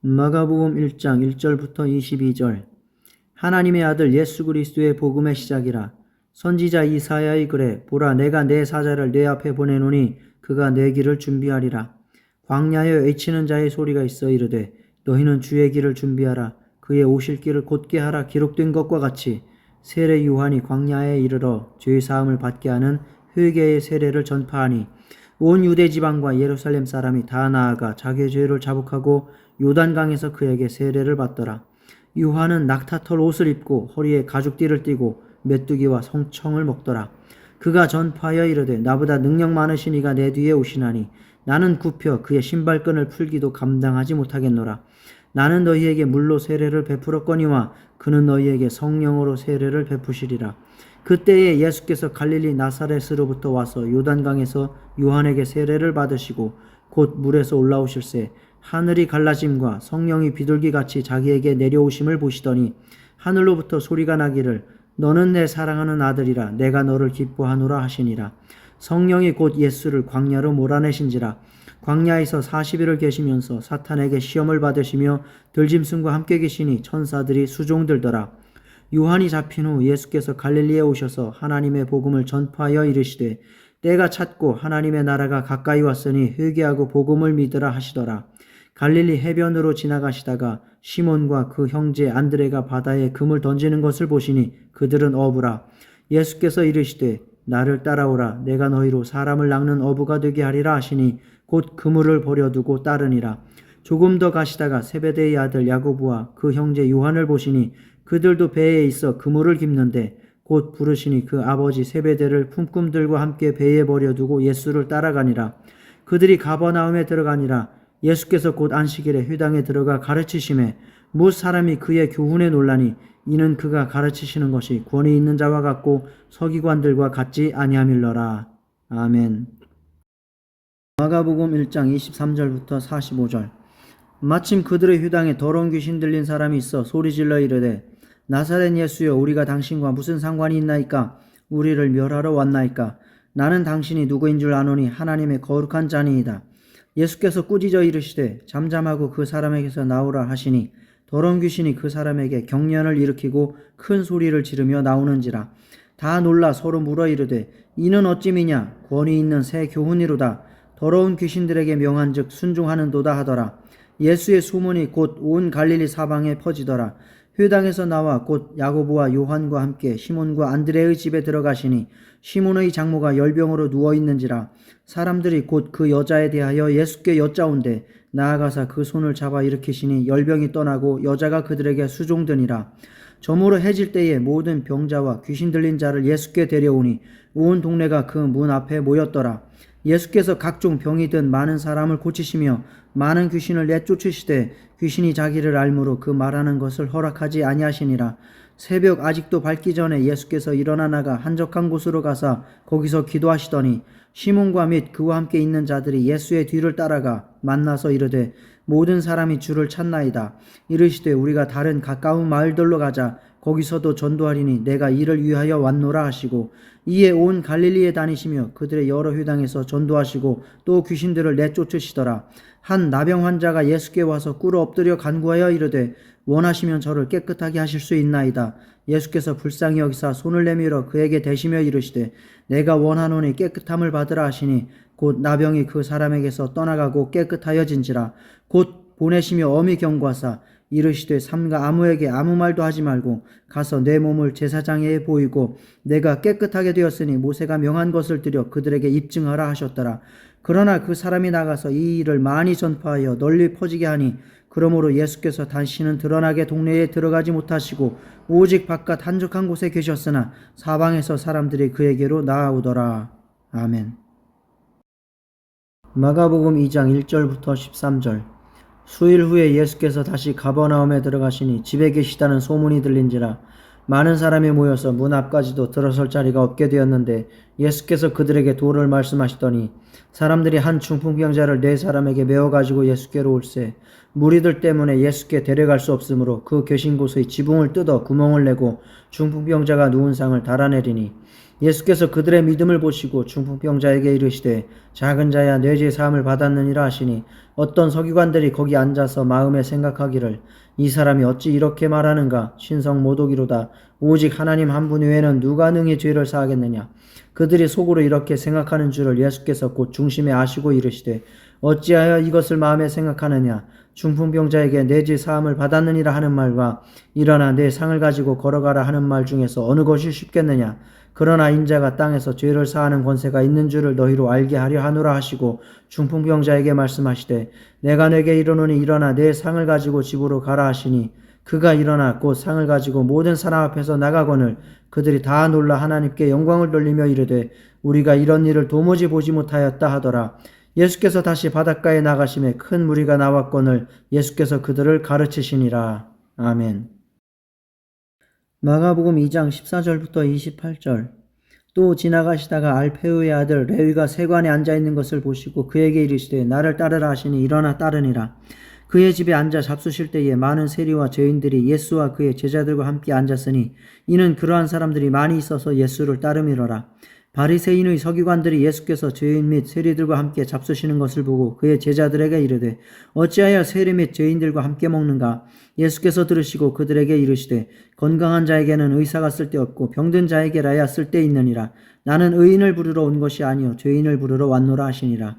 마가복음 1장 1절부터 22절. 하나님의 아들 예수 그리스도의 복음의 시작이라. 선지자 이사야의 글에 보라 내가 내 사자를 내 앞에 보내노니 그가 내 길을 준비하리라. 광야에 외치는 자의 소리가 있어 이르되 너희는 주의 길을 준비하라. 그의 오실 길을 곧게 하라. 기록된 것과 같이 세례 요한이 광야에 이르러 죄 사함을 받게 하는 회개의 세례를 전파하니 온 유대 지방과 예루살렘 사람이 다 나아가 자기의 죄를 자복하고 요단강에서 그에게 세례를 받더라. 요한은 낙타털 옷을 입고 허리에 가죽띠를 띠고 메뚜기와 성청을 먹더라. 그가 전파하여 이르되 나보다 능력 많으신 이가 내 뒤에 오시나니 나는 굽혀 그의 신발끈을 풀기도 감당하지 못하겠노라. 나는 너희에게 물로 세례를 베풀었거니와 그는 너희에게 성령으로 세례를 베푸시리라. 그때에 예수께서 갈릴리 나사렛으로부터 와서 요단강에서 요한에게 세례를 받으시고 곧 물에서 올라오실새 하늘이 갈라짐과 성령이 비둘기같이 자기에게 내려오심을 보시더니 하늘로부터 소리가 나기를 너는 내 사랑하는 아들이라 내가 너를 기뻐하노라 하시니라. 성령이 곧 예수를 광야로 몰아내신지라. 광야에서 40일을 계시면서 사탄에게 시험을 받으시며 들짐승과 함께 계시니 천사들이 수종들더라. 요한이 잡힌 후 예수께서 갈릴리에 오셔서 하나님의 복음을 전파하여 이르시되 때가 찼고 하나님의 나라가 가까이 왔으니 회개하고 복음을 믿으라 하시더라. 갈릴리 해변으로 지나가시다가 시몬과 그 형제 안드레가 바다에 금을 던지는 것을 보시니 그들은 어부라. 예수께서 이르시되 나를 따라오라. 내가 너희로 사람을 낚는 어부가 되게 하리라 하시니 곧 그물을 버려두고 따르니라. 조금 더 가시다가 세베대의 아들 야고보와 그 형제 요한을 보시니 그들도 배에 있어 그물을 깁는데 곧 부르시니 그 아버지 세베대를 품꾼들과 함께 배에 버려두고 예수를 따라가니라. 그들이 가버나움에 들어가니라. 예수께서 곧 안식일에 회당에 들어가 가르치심에 뭇 사람이 그의 교훈에 놀라니 이는 그가 가르치시는 것이 권위 있는 자와 같고 서기관들과 같지 아니함일러라. 아멘. 마가복음 1장 23절부터 45절. 마침 그들의 회당에 더러운 귀신 들린 사람이 있어 소리질러 이르되 나사렛 예수여 우리가 당신과 무슨 상관이 있나이까? 우리를 멸하러 왔나이까? 나는 당신이 누구인 줄 아노니 하나님의 거룩한 자니이다. 예수께서 꾸짖어 이르시되 잠잠하고 그 사람에게서 나오라 하시니 더러운 귀신이 그 사람에게 경련을 일으키고 큰 소리를 지르며 나오는지라. 다 놀라 서로 물어 이르되 이는 어찌미냐? 권위 있는 새 교훈이로다. 더러운 귀신들에게 명한즉 순종하는도다 하더라. 예수의 소문이 곧 온 갈릴리 사방에 퍼지더라. 회당에서 나와 곧 야고보와 요한과 함께 시몬과 안드레의 집에 들어가시니 시몬의 장모가 열병으로 누워있는지라. 사람들이 곧 그 여자에 대하여 예수께 여짜온대 나아가사 그 손을 잡아 일으키시니 열병이 떠나고 여자가 그들에게 수종드니라. 저물어 해질 때에 모든 병자와 귀신 들린 자를 예수께 데려오니 온 동네가 그 문 앞에 모였더라. 예수께서 각종 병이 든 많은 사람을 고치시며 많은 귀신을 내쫓으시되 귀신이 자기를 알므로 그 말하는 것을 허락하지 아니하시니라. 새벽 아직도 밝기 전에 예수께서 일어나 나가 한적한 곳으로 가사 거기서 기도하시더니 시몬과 및 그와 함께 있는 자들이 예수의 뒤를 따라가 만나서 이르되 모든 사람이 주를 찾나이다. 이르시되 우리가 다른 가까운 마을들로 가자. 거기서도 전도하리니 내가 이를 위하여 왔노라 하시고 이에 온 갈릴리에 다니시며 그들의 여러 회당에서 전도하시고 또 귀신들을 내쫓으시더라. 한 나병 환자가 예수께 와서 꿇어 엎드려 간구하여 이르되 원하시면 저를 깨끗하게 하실 수 있나이다. 예수께서 불쌍히 여기사 손을 내밀어 그에게 대시며 이르시되 내가 원하노니 깨끗함을 받으라 하시니 곧 나병이 그 사람에게서 떠나가고 깨끗하여진지라. 곧 보내시며 엄히 경고하사 이르시되 삼가 아무에게 아무 말도 하지 말고 가서 내 몸을 제사장에게 보이고 내가 깨끗하게 되었으니 모세가 명한 것을 드려 그들에게 입증하라 하셨더라. 그러나 그 사람이 나가서 이 일을 많이 전파하여 널리 퍼지게 하니 그러므로 예수께서 다시는 드러나게 동네에 들어가지 못하시고 오직 바깥 한적한 곳에 계셨으나 사방에서 사람들이 그에게로 나아오더라. 아멘. 마가복음 2장 1절부터 13절. 수일 후에 예수께서 다시 가버나움에 들어가시니 집에 계시다는 소문이 들린지라. 많은 사람이 모여서 문 앞까지도 들어설 자리가 없게 되었는데 예수께서 그들에게 도를 말씀하시더니 사람들이 한 중풍병자를 4사람에게 메어가지고 예수께로 올세 무리들 때문에 예수께 데려갈 수 없으므로 그 계신 곳의 지붕을 뜯어 구멍을 내고 중풍병자가 누운 상을 달아내리니 예수께서 그들의 믿음을 보시고 중풍병자에게 이르시되 작은 자야 뇌죄 사함을 받았느니라 하시니 어떤 서기관들이 거기 앉아서 마음에 생각하기를 이 사람이 어찌 이렇게 말하는가 신성 모독이로다 오직 하나님 한 분 외에는 누가 능히 죄를 사하겠느냐 그들이 속으로 이렇게 생각하는 줄을 예수께서 곧 중심에 아시고 이르시되 어찌하여 이것을 마음에 생각하느냐 중풍병자에게 내 죄 사함을 받았느니라 하는 말과 일어나 내 상을 가지고 걸어가라 하는 말 중에서 어느 것이 쉽겠느냐 그러나 인자가 땅에서 죄를 사하는 권세가 있는 줄을 너희로 알게 하려 하노라 하시고 중풍병자에게 말씀하시되 내가 내게 이르노니 일어나 내 상을 가지고 집으로 가라 하시니 그가 일어나 곧 상을 가지고 모든 사람 앞에서 나가거늘 그들이 다 놀라 하나님께 영광을 돌리며 이르되 우리가 이런 일을 도무지 보지 못하였다 하더라. 예수께서 다시 바닷가에 나가심에 큰 무리가 나왔거늘 예수께서 그들을 가르치시니라. 아멘. 마가복음 2장 14절부터 28절. 또 지나가시다가 알페우의 아들 레위가 세관에 앉아있는 것을 보시고 그에게 이르시되 나를 따르라 하시니 일어나 따르니라. 그의 집에 앉아 잡수실 때에 많은 세리와 죄인들이 예수와 그의 제자들과 함께 앉았으니 이는 그러한 사람들이 많이 있어서 예수를 따름이로라. 바리새인의 서기관들이 예수께서 죄인 및 세리들과 함께 잡수시는 것을 보고 그의 제자들에게 이르되 어찌하여 세리 및 죄인들과 함께 먹는가? 예수께서 들으시고 그들에게 이르시되 건강한 자에게는 의사가 쓸데없고 병든 자에게라야 쓸데있느니라. 나는 의인을 부르러 온 것이 아니요 죄인을 부르러 왔노라 하시니라.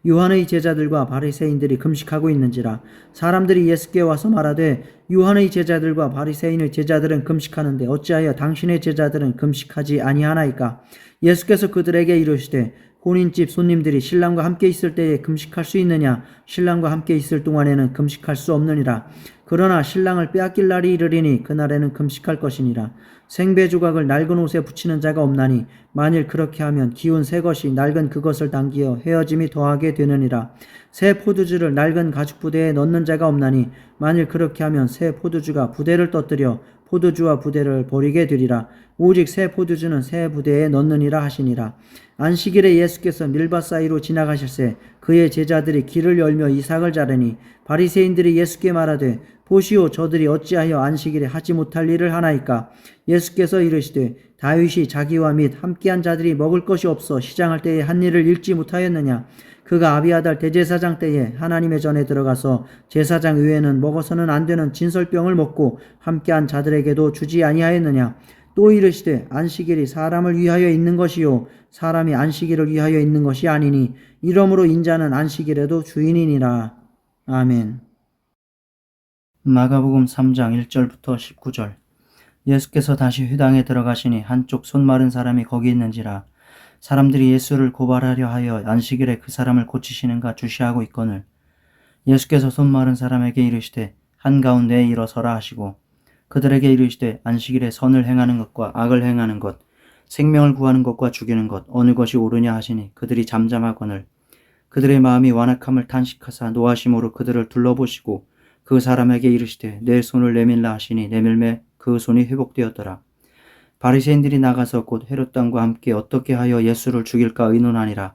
요한의 제자들과 바리새인들이 금식하고 있는지라. 사람들이 예수께 와서 말하되 요한의 제자들과 바리새인의 제자들은 금식하는데 어찌하여 당신의 제자들은 금식하지 아니하나이까? 예수께서 그들에게 이르시되 혼인집 손님들이 신랑과 함께 있을 때에 금식할 수 있느냐? 신랑과 함께 있을 동안에는 금식할 수 없느니라. 그러나 신랑을 빼앗길 날이 이르리니 그날에는 금식할 것이니라. 생배 조각을 낡은 옷에 붙이는 자가 없나니 만일 그렇게 하면 기운 새 것이 낡은 그것을 당기어 헤어짐이 더하게 되느니라. 새 포도주를 낡은 가죽 부대에 넣는 자가 없나니 만일 그렇게 하면 새 포도주가 부대를 떠뜨려 포도주와 부대를 버리게 되리라. 오직 새 포도주는 새 부대에 넣느니라 하시니라. 안식일에 예수께서 밀밭 사이로 지나가실새 그의 제자들이 길을 열며 이삭을 자르니 바리새인들이 예수께 말하되 보시오 저들이 어찌하여 안식일에 하지 못할 일을 하나이까? 예수께서 이르시되 다윗이 자기와 및 함께한 자들이 먹을 것이 없어 시장할 때에 한 일을 읽지 못하였느냐? 그가 아비아달 대제사장 때에 하나님의 전에 들어가서 제사장 외에는 먹어서는 안 되는 진설병을 먹고 함께한 자들에게도 주지 아니하였느냐? 또 이르시되 안식일이 사람을 위하여 있는 것이요 사람이 안식일을 위하여 있는 것이 아니니 이러므로 인자는 안식일에도 주인이니라. 아멘. 마가복음 3장 1절부터 19절. 예수께서 다시 회당에 들어가시니 한쪽 손 마른 사람이 거기 있는지라. 사람들이 예수를 고발하려 하여 안식일에 그 사람을 고치시는가 주시하고 있거늘 예수께서 손 마른 사람에게 이르시되 한가운데에 일어서라 하시고 그들에게 이르시되 안식일에 선을 행하는 것과 악을 행하는 것 생명을 구하는 것과 죽이는 것 어느 것이 옳으냐 하시니 그들이 잠잠하거늘 그들의 마음이 완악함을 탄식하사 노하심으로 그들을 둘러보시고 그 사람에게 이르시되 내 손을 내밀라 하시니 내밀매 그 손이 회복되었더라. 바리새인들이 나가서 곧 헤롯 왕과 함께 어떻게 하여 예수를 죽일까 의논하니라.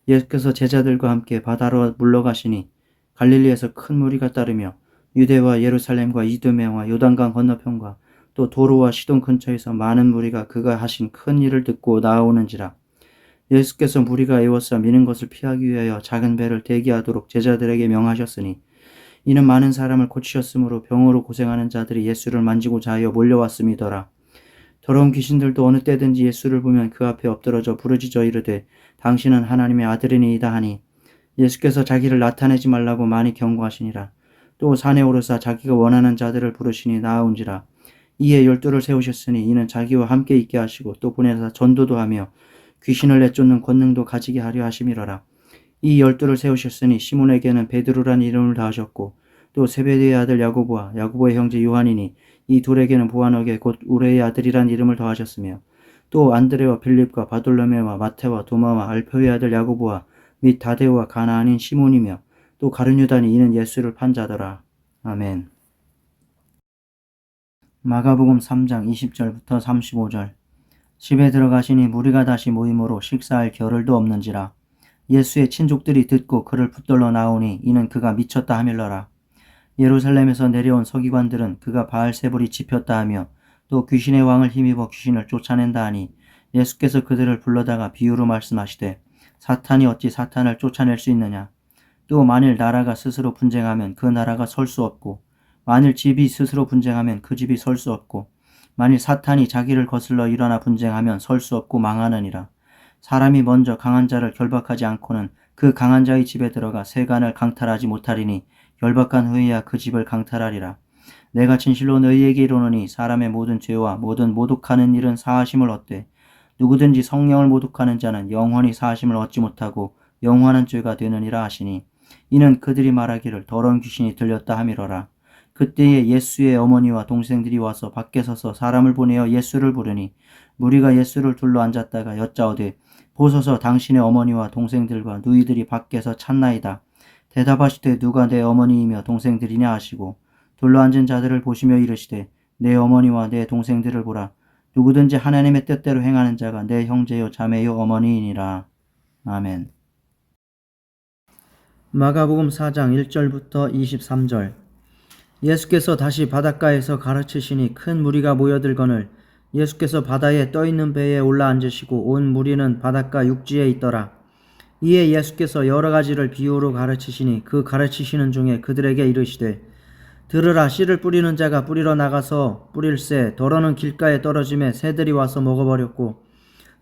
예수께서 제자들과 함께 바다로 물러가시니 갈릴리에서 큰 무리가 따르며 유대와 예루살렘과 이두메와 요단강 건너편과 또 도로와 시돈 근처에서 많은 무리가 그가 하신 큰 일을 듣고 나아오는지라. 예수께서 무리가 애워싸 미는 것을 피하기 위하여 작은 배를 대기하도록 제자들에게 명하셨으니 이는 많은 사람을 고치셨으므로 병으로 고생하는 자들이 예수를 만지고자 하여 몰려왔음이더라. 더러운 귀신들도 어느 때든지 예수를 보면 그 앞에 엎드러져 부르짖어 이르되 당신은 하나님의 아들이니이다 하니 예수께서 자기를 나타내지 말라고 많이 경고하시니라. 또 산에 오르사 자기가 원하는 자들을 부르시니 나아온지라. 이에 12를 세우셨으니 이는 자기와 함께 있게 하시고 또 보내사 전도도 하며 귀신을 내쫓는 권능도 가지게 하려 하심이로라. 이 12를 세우셨으니 시몬에게는 베드로란 이름을 다하셨고 또 세베대의 아들 야고보와 야고보의 형제 요한이니 이 둘에게는 보아너게 곧 우레의 아들이란 이름을 더하셨으며 또 안드레와 빌립과 바돌로메와 마테와 도마와 알페의 아들 야고보와 및 다데오와 가나안인 시몬이며 또 가룟유다니 이는 예수를 판 자더라. 아멘. 마가복음 3장 20절부터 35절. 집에 들어가시니 무리가 다시 모임으로 식사할 겨를도 없는지라. 예수의 친족들이 듣고 그를 붙들러 나오니 이는 그가 미쳤다 하밀러라. 예루살렘에서 내려온 서기관들은 그가 바알세불이 집혔다 하며 또 귀신의 왕을 힘입어 귀신을 쫓아낸다 하니 예수께서 그들을 불러다가 비유로 말씀하시되 사탄이 어찌 사탄을 쫓아낼 수 있느냐. 또 만일 나라가 스스로 분쟁하면 그 나라가 설 수 없고 만일 집이 스스로 분쟁하면 그 집이 설 수 없고 만일 사탄이 자기를 거슬러 일어나 분쟁하면 설 수 없고 망하느니라. 사람이 먼저 강한 자를 결박하지 않고는 그 강한 자의 집에 들어가 세간을 강탈하지 못하리니 결박한 후에야 그 집을 강탈하리라. 내가 진실로 너희에게 이르노니 사람의 모든 죄와 모든 모독하는 일은 사하심을 얻되 누구든지 성령을 모독하는 자는 영원히 사하심을 얻지 못하고 영원한 죄가 되느니라 하시니 이는 그들이 말하기를 더러운 귀신이 들렸다 하미러라. 그때에 예수의 어머니와 동생들이 와서 밖에 서서 사람을 보내어 예수를 부르니 무리가 예수를 둘러 앉았다가 여짜오되 보소서 당신의 어머니와 동생들과 누이들이 밖에서 찾나이다. 대답하시되 누가 내 어머니이며 동생들이냐 하시고 둘러앉은 자들을 보시며 이르시되 내 어머니와 내 동생들을 보라. 누구든지 하나님의 뜻대로 행하는 자가 내 형제요 자매요 어머니이니라. 아멘. 마가복음 4장 1절부터 23절. 예수께서 다시 바닷가에서 가르치시니 큰 무리가 모여들거늘 예수께서 바다에 떠있는 배에 올라앉으시고 온 무리는 바닷가 육지에 있더라. 이에 예수께서 여러 가지를 비유로 가르치시니 그 가르치시는 중에 그들에게 이르시되 들으라. 씨를 뿌리는 자가 뿌리러 나가서 뿌릴새 더러는 길가에 떨어짐에 새들이 와서 먹어버렸고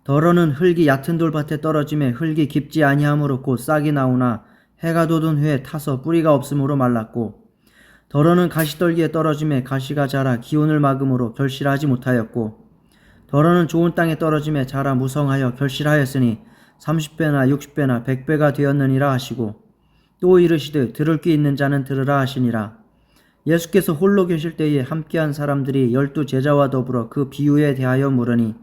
더러는 흙이 얕은 돌밭에 떨어짐에 흙이 깊지 아니하므로 곧 싹이 나오나 해가 돋은 후에 타서 뿌리가 없으므로 말랐고 더러는 가시떨기에 떨어짐에 가시가 자라 기온을 막음으로 결실하지 못하였고 더러는 좋은 땅에 떨어짐에 자라 무성하여 결실하였으니 30배나 60배나 100배가 되었느니라 하시고 또 이르시되 들을 귀 있는 자는 들으라 하시니라. 예수께서 홀로 계실 때에 함께한 사람들이 12 제자와 더불어 그 비유에 대하여 물으니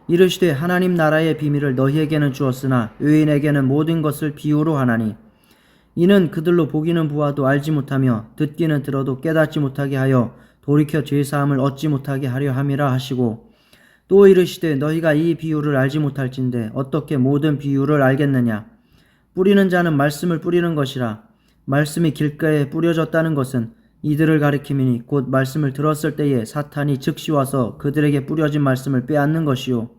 이르시되 하나님 나라의 비밀을 너희에게는 주었으나 의인에게는 모든 것을 비유로 하나니 이는 그들로 보기는 보아도 알지 못하며 듣기는 들어도 깨닫지 못하게 하여 돌이켜 죄사함을 얻지 못하게 하려 함이라 하시고 또 이르시되 너희가 이 비유를 알지 못할진대 어떻게 모든 비유를 알겠느냐. 뿌리는 자는 말씀을 뿌리는 것이라. 말씀이 길가에 뿌려졌다는 것은 이들을 가리킴이니 곧 말씀을 들었을 때에 사탄이 즉시 와서 그들에게 뿌려진 말씀을 빼앗는 것이요.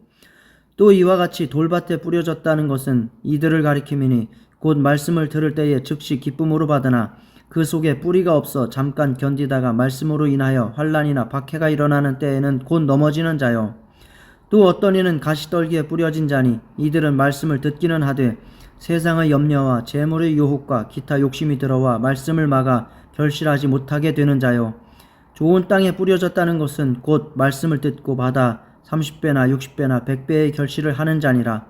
또 이와 같이 돌밭에 뿌려졌다는 것은 이들을 가리킴이니 곧 말씀을 들을 때에 즉시 기쁨으로 받으나 그 속에 뿌리가 없어 잠깐 견디다가 말씀으로 인하여 환난이나 박해가 일어나는 때에는 곧 넘어지는 자요. 또 어떤 이는 가시떨기에 뿌려진 자니 이들은 말씀을 듣기는 하되 세상의 염려와 재물의 유혹과 기타 욕심이 들어와 말씀을 막아 결실하지 못하게 되는 자요. 좋은 땅에 뿌려졌다는 것은 곧 말씀을 듣고 받아 30배나 60배나 100배의 결실을 하는 자니라.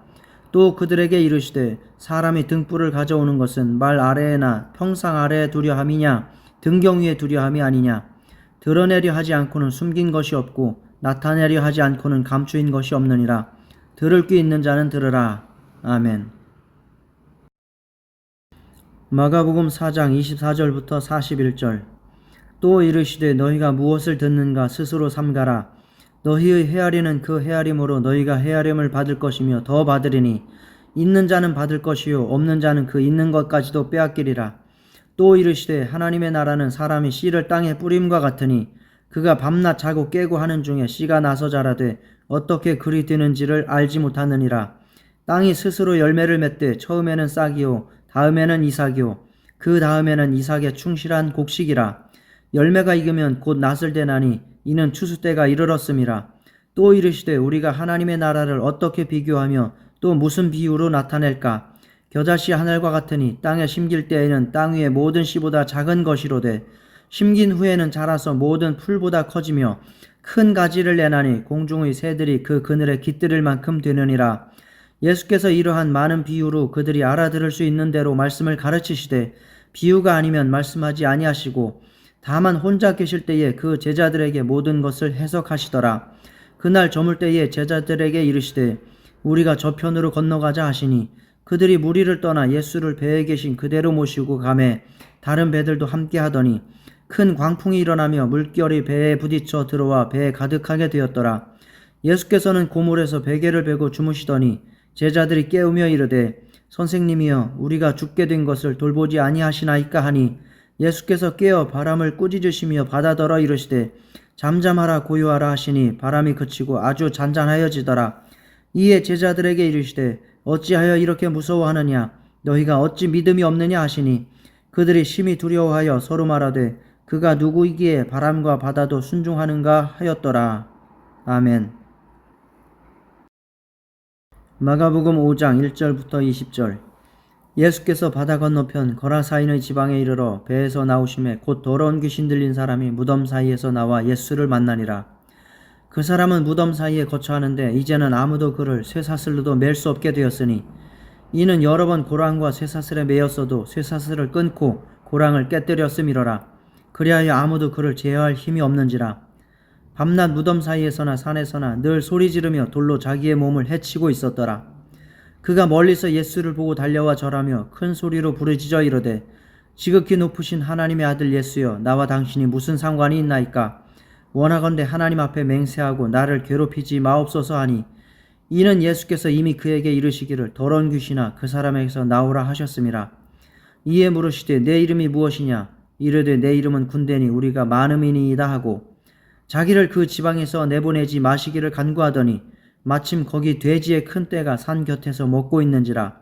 또 그들에게 이르시되 사람이 등불을 가져오는 것은 말 아래에나 평상 아래에 두려 함이냐 등경 위에 두려 함이 아니냐. 드러내려 하지 않고는 숨긴 것이 없고 나타내려 하지 않고는 감추인 것이 없느니라. 들을 귀 있는 자는 들으라. 아멘. 마가복음 4장 24절부터 41절. 또 이르시되 너희가 무엇을 듣는가 스스로 삼가라. 너희의 헤아리는 그 헤아림으로 너희가 헤아림을 받을 것이며 더 받으리니 있는 자는 받을 것이요 없는 자는 그 있는 것까지도 빼앗기리라. 또 이르시되 하나님의 나라는 사람이 씨를 땅에 뿌림과 같으니 그가 밤낮 자고 깨고 하는 중에 씨가 나서 자라되 어떻게 그리 되는지를 알지 못하느니라. 땅이 스스로 열매를 맺되 처음에는 싹이요 다음에는 이삭이요 그 다음에는 이삭의 충실한 곡식이라. 열매가 익으면 곧 낫을 대나니 이는 추수 때가 이르렀음이라. 또 이르시되 우리가 하나님의 나라를 어떻게 비교하며 또 무슨 비유로 나타낼까. 겨자씨 하늘과 같으니 땅에 심길 때에는 땅 위의 모든 씨보다 작은 것이로되 심긴 후에는 자라서 모든 풀보다 커지며 큰 가지를 내나니 공중의 새들이 그 그늘에 깃들일 만큼 되느니라. 예수께서 이러한 많은 비유로 그들이 알아들을 수 있는 대로 말씀을 가르치시되 비유가 아니면 말씀하지 아니하시고 다만 혼자 계실 때에 그 제자들에게 모든 것을 해석하시더라. 그날 저물 때에 제자들에게 이르시되 우리가 저편으로 건너가자 하시니 그들이 무리를 떠나 예수를 배에 계신 그대로 모시고 가매 다른 배들도 함께 하더니 큰 광풍이 일어나며 물결이 배에 부딪혀 들어와 배에 가득하게 되었더라. 예수께서는 고물에서 베개를 베고 주무시더니 제자들이 깨우며 이르되 선생님이여 우리가 죽게 된 것을 돌보지 아니하시나이까 하니 예수께서 깨어 바람을 꾸짖으시며 바다더러 이르시되 잠잠하라 고요하라 하시니 바람이 그치고 아주 잔잔하여지더라. 이에 제자들에게 이르시되 어찌하여 이렇게 무서워하느냐 너희가 어찌 믿음이 없느냐 하시니 그들이 심히 두려워하여 서로 말하되 그가 누구이기에 바람과 바다도 순종하는가 하였더라. 아멘. 마가복음 5장 1절부터 20절. 예수께서 바다 건너편 거라사인의 지방에 이르러 배에서 나오심에 곧 더러운 귀신 들린 사람이 무덤 사이에서 나와 예수를 만나니라. 그 사람은 무덤 사이에 거처하는데 이제는 아무도 그를 쇠사슬로도 맬 수 없게 되었으니 이는 여러 번 고랑과 쇠사슬에 매였어도 쇠사슬을 끊고 고랑을 깨뜨렸음이러라. 그리하여 아무도 그를 제어할 힘이 없는지라. 밤낮 무덤 사이에서나 산에서나 늘 소리 지르며 돌로 자기의 몸을 해치고 있었더라. 그가 멀리서 예수를 보고 달려와 절하며 큰 소리로 부르짖어 이르되 지극히 높으신 하나님의 아들 예수여 나와 당신이 무슨 상관이 있나이까. 원하건대 하나님 앞에 맹세하고 나를 괴롭히지 마옵소서 하니 이는 예수께서 이미 그에게 이르시기를 더러운 귀신아 그 사람에게서 나오라 하셨음이라. 이에 물으시되 내 이름이 무엇이냐. 이르되 내 이름은 군대니 우리가 많음이니이다 하고 자기를 그 지방에서 내보내지 마시기를 간구하더니 마침 거기 돼지의 큰 떼가 산 곁에서 먹고 있는지라.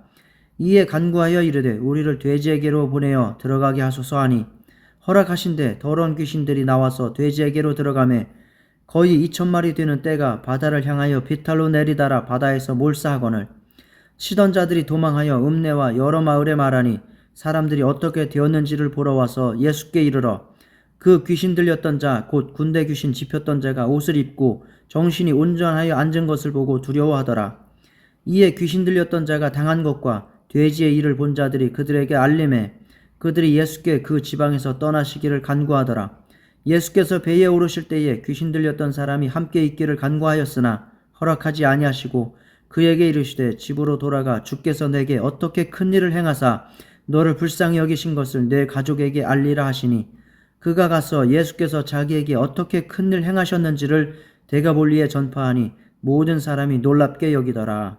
이에 간구하여 이르되 우리를 돼지에게로 보내어 들어가게 하소서 하니 허락하신대 더러운 귀신들이 나와서 돼지에게로 들어가매 거의 2,000마리 되는 떼가 바다를 향하여 비탈로 내리달아 바다에서 몰사하거늘 치던 자들이 도망하여 읍내와 여러 마을에 말하니 사람들이 어떻게 되었는지를 보러 와서 예수께 이르러 그 귀신 들렸던 자 곧 군대 귀신 집혔던 자가 옷을 입고 정신이 온전하여 앉은 것을 보고 두려워하더라. 이에 귀신 들렸던 자가 당한 것과 돼지의 일을 본 자들이 그들에게 알림해 그들이 예수께 그 지방에서 떠나시기를 간구하더라. 예수께서 배에 오르실 때에 귀신 들렸던 사람이 함께 있기를 간구하였으나 허락하지 아니하시고 그에게 이르시되 집으로 돌아가 주께서 내게 어떻게 큰 일을 행하사 너를 불쌍히 여기신 것을 내 가족에게 알리라 하시니 그가 가서 예수께서 자기에게 어떻게 큰 일 행하셨는지를 데가볼리에 전파하니 모든 사람이 놀랍게 여기더라.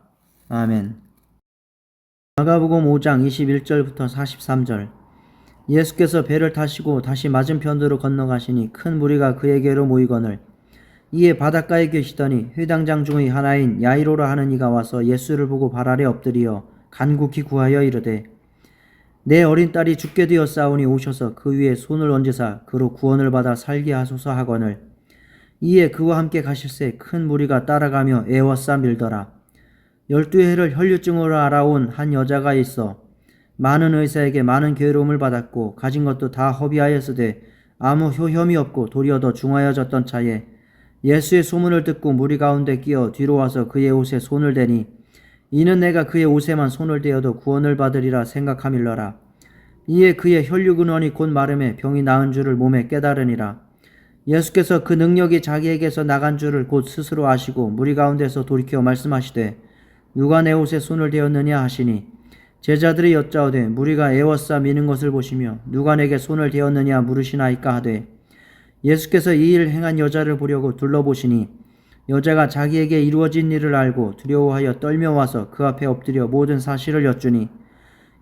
아멘. 마가복음 5장 21절부터 43절. 예수께서 배를 타시고 다시 맞은편으로 건너가시니 큰 무리가 그에게로 모이거늘 이에 바닷가에 계시더니 회당장 중의 하나인 야이로라 하는 이가 와서 예수를 보고 발 아래 엎드리어 간곡히 구하여 이르되 내 어린 딸이 죽게 되었사오니 오셔서 그 위에 손을 얹으사 그로 구원을 받아 살게 하소서 하거늘 이에 그와 함께 가실새 큰 무리가 따라가며 애워싸 밀더라. 12해를 혈류증으로 알아온 한 여자가 있어 많은 의사에게 많은 괴로움을 받았고 가진 것도 다 허비하였으되 아무 효험이 없고 도리어 더 중하여졌던 차에 예수의 소문을 듣고 무리 가운데 끼어 뒤로 와서 그의 옷에 손을 대니 이는 내가 그의 옷에만 손을 대어도 구원을 받으리라 생각함일러라. 이에 그의 혈류 근원이 곧 마름에 병이 나은 줄을 몸에 깨달으니라. 예수께서 그 능력이 자기에게서 나간 줄을 곧 스스로 아시고 무리 가운데서 돌이켜 말씀하시되 누가 내 옷에 손을 대었느냐 하시니 제자들이 여짜오되 무리가 애워싸 미는 것을 보시며 누가 내게 손을 대었느냐 물으시나이까 하되 예수께서 이 일을 행한 여자를 보려고 둘러보시니 여자가 자기에게 이루어진 일을 알고 두려워하여 떨며 와서 그 앞에 엎드려 모든 사실을 여쭈니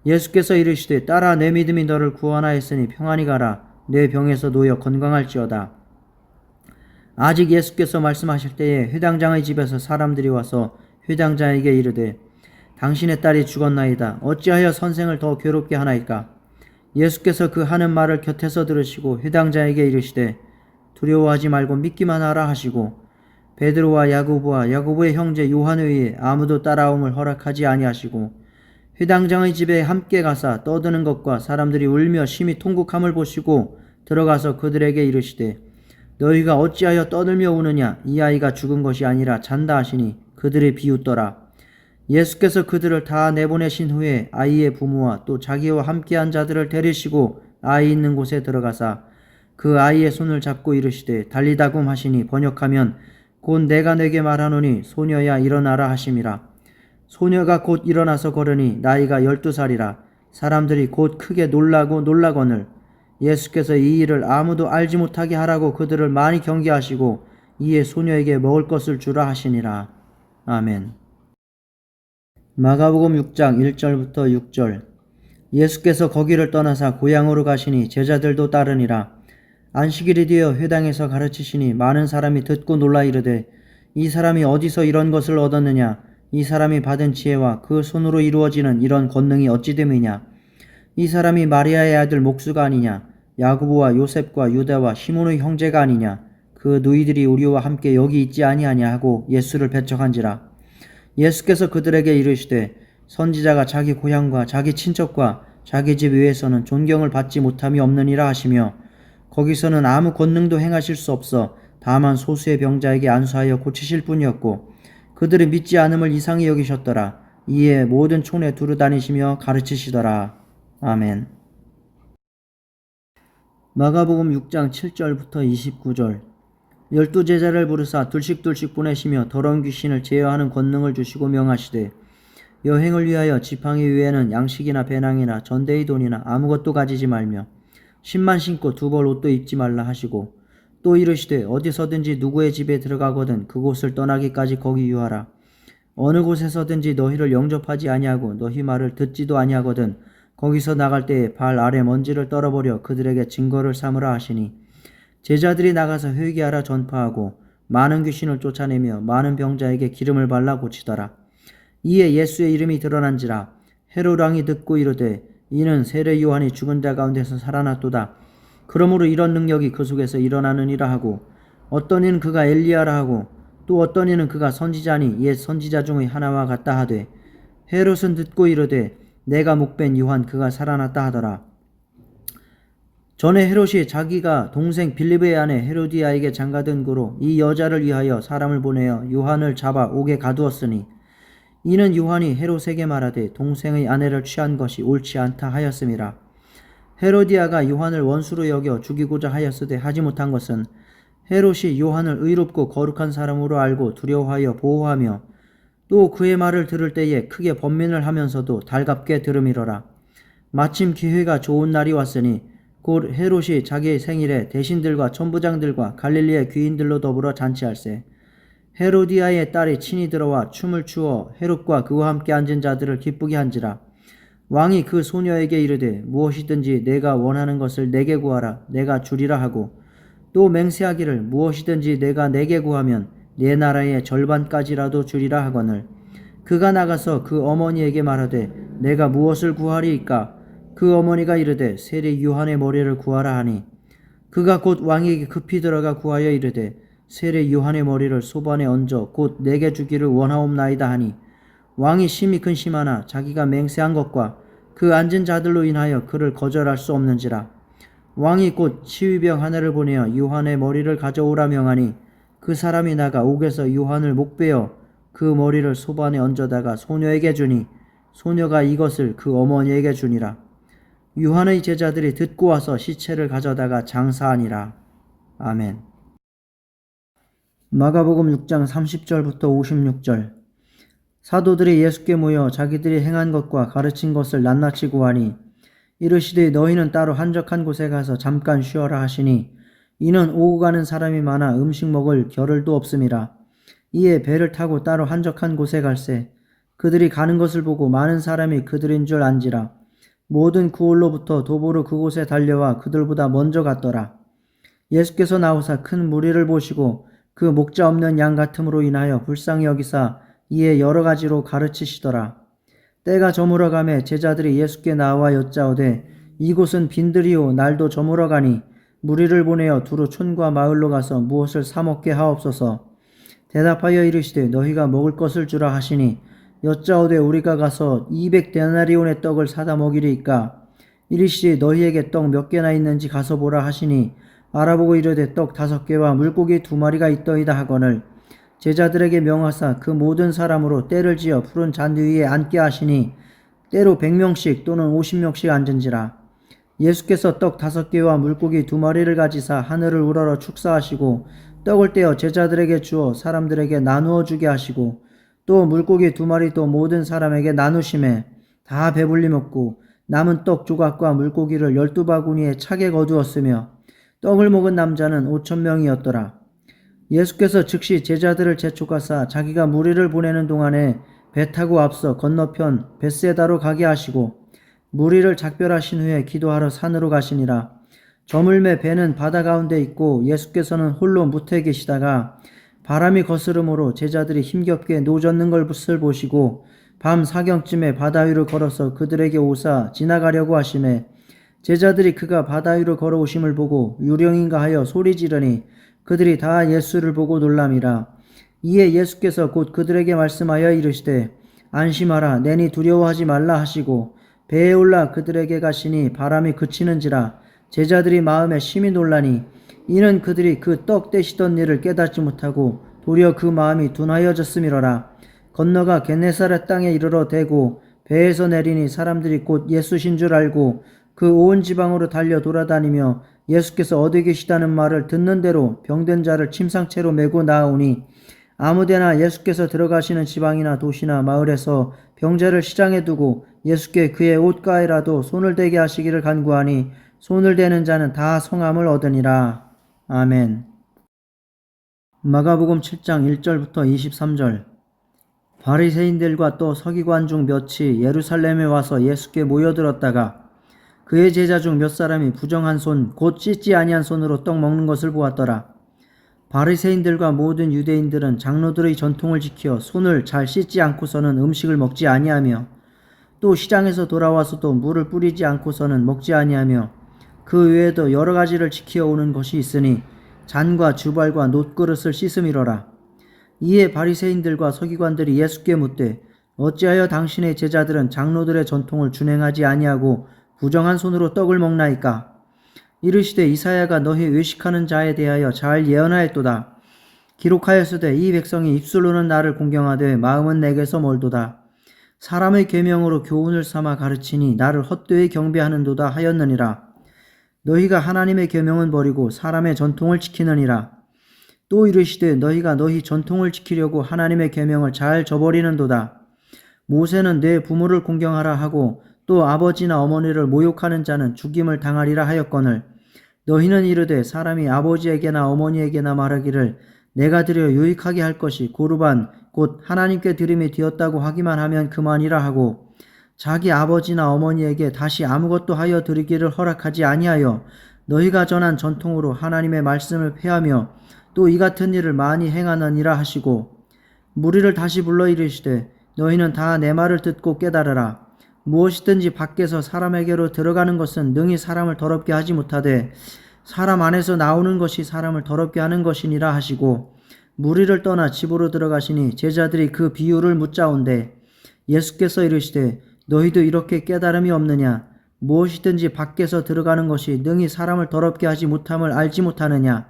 예수께서 이르시되 딸아 내 믿음이 너를 구원하였으니 평안히 가라 내 병에서 놓여 건강할지어다. 아직 예수께서 말씀하실 때에 회당장의 집에서 사람들이 와서 회당장에게 이르되 당신의 딸이 죽었나이다. 어찌하여 선생을 더 괴롭게 하나이까? 예수께서 그 하는 말을 곁에서 들으시고 회당장에게 이르시되 두려워하지 말고 믿기만 하라 하시고 베드로와 야고보와 야고보의 형제 요한 외에 아무도 따라옴을 허락하지 아니하시고 회당장의 집에 함께 가사 떠드는 것과 사람들이 울며 심히 통곡함을 보시고 들어가서 그들에게 이르시되 너희가 어찌하여 떠들며 우느냐? 이 아이가 죽은 것이 아니라 잔다 하시니 그들이 비웃더라. 예수께서 그들을 다 내보내신 후에 아이의 부모와 또 자기와 함께한 자들을 데리시고 아이 있는 곳에 들어가사 그 아이의 손을 잡고 이르시되 달리다굼 하시니 번역하면 곧 내가 내게 말하노니 소녀야 일어나라 하심이라. 소녀가 곧 일어나서 걸으니 나이가 12살이라. 사람들이 곧 크게 놀라거늘 예수께서 이 일을 아무도 알지 못하게 하라고 그들을 많이 경계하시고 이에 소녀에게 먹을 것을 주라 하시니라. 아멘. 마가복음 6장 1절부터 6절. 예수께서 거기를 떠나사 고향으로 가시니 제자들도 따르니라. 안식일이 되어 회당에서 가르치시니 많은 사람이 듣고 놀라 이르되 이 사람이 어디서 이런 것을 얻었느냐? 이 사람이 받은 지혜와 그 손으로 이루어지는 이런 권능이 어찌 됨이냐? 이 사람이 마리아의 아들 목수가 아니냐? 야고보와 요셉과 유다와 시몬의 형제가 아니냐? 그 누이들이 우리와 함께 여기 있지 아니하냐 하고 예수를 배척한지라. 예수께서 그들에게 이르시되 선지자가 자기 고향과 자기 친척과 자기 집 외에서는 존경을 받지 못함이 없느니라 하시며, 거기서는 아무 권능도 행하실 수 없어 다만 소수의 병자에게 안수하여 고치실 뿐이었고, 그들이 믿지 않음을 이상히 여기셨더라. 이에 모든 촌에 두루 다니시며 가르치시더라. 아멘. 마가복음 6장 7절부터 29절. 12제자를 부르사 둘씩 보내시며 더러운 귀신을 제어하는 권능을 주시고 명하시되, 여행을 위하여 지팡이 위에는 양식이나 배낭이나 전대의 돈이나 아무것도 가지지 말며 신만 신고 두 벌 옷도 입지 말라 하시고, 또 이르시되 어디서든지 누구의 집에 들어가거든 그곳을 떠나기까지 거기 유하라. 어느 곳에서든지 너희를 영접하지 아니하고 너희 말을 듣지도 아니하거든 거기서 나갈 때에 발 아래 먼지를 떨어버려 그들에게 증거를 삼으라 하시니, 제자들이 나가서 회개하라 전파하고 많은 귀신을 쫓아내며 많은 병자에게 기름을 발라 고치더라. 이에 예수의 이름이 드러난지라. 헤롯 왕이 듣고 이르되 이는 세례 요한이 죽은 자 가운데서 살아났도다. 그러므로 이런 능력이 그 속에서 일어나느니라 하고, 어떤 이는 그가 엘리야라 하고 또 어떤 이는 그가 선지자니 옛 선지자 중의 하나와 같다 하되, 헤롯은 듣고 이르되 내가 목벤 요한 그가 살아났다 하더라. 전에 헤롯이 자기가 동생 빌립의 아내 헤로디아에게 장가든 고로 이 여자를 위하여 사람을 보내어 요한을 잡아 옥에 가두었으니, 이는 요한이 헤롯에게 말하되 동생의 아내를 취한 것이 옳지 않다 하였음이라. 헤로디아가 요한을 원수로 여겨 죽이고자 하였으되 하지 못한 것은, 헤롯이 요한을 의롭고 거룩한 사람으로 알고 두려워하여 보호하며 또 그의 말을 들을 때에 크게 번민을 하면서도 달갑게 들음이러라. 마침 기회가 좋은 날이 왔으니 곧 헤롯이 자기의 생일에 대신들과 천부장들과 갈릴리의 귀인들로 더불어 잔치할세. 헤로디아의 딸이 친히 들어와 춤을 추어 헤롯과 그와 함께 앉은 자들을 기쁘게 한지라. 왕이 그 소녀에게 이르되 무엇이든지 내가 원하는 것을 내게 구하라 내가 주리라 하고, 또 맹세하기를 무엇이든지 내가 내게 구하면 내 나라의 절반까지라도 주리라 하거늘, 그가 나가서 그 어머니에게 말하되 내가 무엇을 구하리이까? 그 어머니가 이르되 세례 요한의 머리를 구하라 하니, 그가 곧 왕에게 급히 들어가 구하여 이르되 세례 요한의 머리를 소반에 얹어 곧 내게 주기를 원하옵나이다 하니, 왕이 심히 근심하나 자기가 맹세한 것과 그 앉은 자들로 인하여 그를 거절할 수 없는지라. 왕이 곧 치위병 하나를 보내어 요한의 머리를 가져오라 명하니, 그 사람이 나가 옥에서 요한을 목베어 그 머리를 소반에 얹어다가 소녀에게 주니, 소녀가 이것을 그 어머니에게 주니라. 요한의 제자들이 듣고 와서 시체를 가져다가 장사하니라. 아멘. 마가복음 6장 30절부터 56절. 사도들이 예수께 모여 자기들이 행한 것과 가르친 것을 낱낱이 고하니, 이르시되 너희는 따로 한적한 곳에 가서 잠깐 쉬어라 하시니, 이는 오고 가는 사람이 많아 음식 먹을 겨를도 없음이라. 이에 배를 타고 따로 한적한 곳에 갈새 그들이 가는 것을 보고 많은 사람이 그들인 줄 안지라. 모든 구홀로부터 도보로 그곳에 달려와 그들보다 먼저 갔더라. 예수께서 나오사 큰 무리를 보시고 그 목자 없는 양 같음으로 인하여 불쌍히 여기사 이에 여러 가지로 가르치시더라. 때가 저물어 가매 제자들이 예수께 나와 여짜오되 이곳은 빈들이요 날도 저물어 가니 무리를 보내어 두루 촌과 마을로 가서 무엇을 사 먹게 하옵소서. 대답하여 이르시되 너희가 먹을 것을 주라 하시니, 여짜오되 우리가 가서 200데나리온의 떡을 사다 먹이리이까? 이르시되 너희에게 떡 몇 개나 있는지 가서 보라 하시니, 알아보고 이르되 떡 5개와 물고기 2마리가 있더이다 하거늘, 제자들에게 명하사 그 모든 사람으로 때를 지어 푸른 잔디 위에 앉게 하시니, 때로 100명씩 또는 50명씩 앉은지라. 예수께서 떡 5개와 물고기 2마리를 가지사 하늘을 우러러 축사하시고 떡을 떼어 제자들에게 주어 사람들에게 나누어 주게 하시고, 또 물고기 2마리도 모든 사람에게 나누심에 다 배불리 먹고 남은 떡 조각과 물고기를 12바구니에 차게 거두었으며, 떡을 먹은 남자는 5,000명이었더라. 예수께서 즉시 제자들을 재촉하사 자기가 무리를 보내는 동안에 배 타고 앞서 건너편 벳세다로 가게 하시고, 무리를 작별하신 후에 기도하러 산으로 가시니라. 저물매 배는 바다 가운데 있고 예수께서는 홀로 무태에 계시다가 바람이 거스름으로 제자들이 힘겹게 노젓는 것을 보시고 밤 사경쯤에 바다 위로 걸어서 그들에게 오사 지나가려고 하심에 제자들이 그가 바다 위로 걸어오심을 보고 유령인가 하여 소리 지르니 그들이 다 예수를 보고 놀람이라. 이에 예수께서 곧 그들에게 말씀하여 이르시되 안심하라, 내니 두려워하지 말라 하시고 배에 올라 그들에게 가시니 바람이 그치는지라. 제자들이 마음에 심히 놀라니 이는 그들이 그 떡 떼시던 일을 깨닫지 못하고 도리어 그 마음이 둔하여졌음이로라. 건너가 겟네사렛 땅에 이르러 대고 배에서 내리니 사람들이 곧 예수신 줄 알고 그 온 지방으로 달려 돌아다니며 예수께서 어디 계시다는 말을 듣는 대로 병든 자를 침상채로 메고 나아오니 아무데나 예수께서 들어가시는 지방이나 도시나 마을에서 병자를 시장에 두고 예수께 그의 옷가에라도 손을 대게 하시기를 간구하니 손을 대는 자는 다 성함을 얻으니라. 아멘. 마가복음 7장 1절부터 23절. 바리새인들과 또 서기관 중 몇이 예루살렘에 와서 예수께 모여들었다가 그의 제자 중 몇 사람이 부정한 손 곧 씻지 아니한 손으로 떡 먹는 것을 보았더라. 바리새인들과 모든 유대인들은 장로들의 전통을 지켜 손을 잘 씻지 않고서는 음식을 먹지 아니하며 또 시장에서 돌아와서도 물을 뿌리지 않고서는 먹지 아니하며 그 외에도 여러 가지를 지켜오는 것이 있으니 잔과 주발과 놋그릇을 씻음이로라. 이에 바리새인들과 서기관들이 예수께 묻되 어찌하여 당신의 제자들은 장로들의 전통을 준행하지 아니하고 부정한 손으로 떡을 먹나이까? 이르시되 이사야가 너희 외식하는 자에 대하여 잘 예언하였도다. 기록하였으되 이 백성이 입술로는 나를 공경하되 마음은 내게서 멀도다. 사람의 계명으로 교훈을 삼아 가르치니 나를 헛되이 경배하는도다 하였느니라. 너희가 하나님의 계명은 버리고 사람의 전통을 지키느니라. 또 이르시되 너희가 너희 전통을 지키려고 하나님의 계명을 잘 저버리는도다. 모세는 내 부모를 공경하라 하고 또 아버지나 어머니를 모욕하는 자는 죽임을 당하리라 하였거늘 너희는 이르되 사람이 아버지에게나 어머니에게나 말하기를 내가 드려 유익하게 할 것이 고르반 곧 하나님께 드림이 되었다고 하기만 하면 그만이라 하고 자기 아버지나 어머니에게 다시 아무것도 하여 드리기를 허락하지 아니하여 너희가 전한 전통으로 하나님의 말씀을 폐하며 또 이 같은 일을 많이 행하느니라 하시고 무리를 다시 불러 이르시되 너희는 다 내 말을 듣고 깨달으라. 무엇이든지 밖에서 사람에게로 들어가는 것은 능히 사람을 더럽게 하지 못하되 사람 안에서 나오는 것이 사람을 더럽게 하는 것이니라 하시고 무리를 떠나 집으로 들어가시니 제자들이 그 비유를 묻자온대 예수께서 이르시되 너희도 이렇게 깨달음이 없느냐? 무엇이든지 밖에서 들어가는 것이 능히 사람을 더럽게 하지 못함을 알지 못하느냐?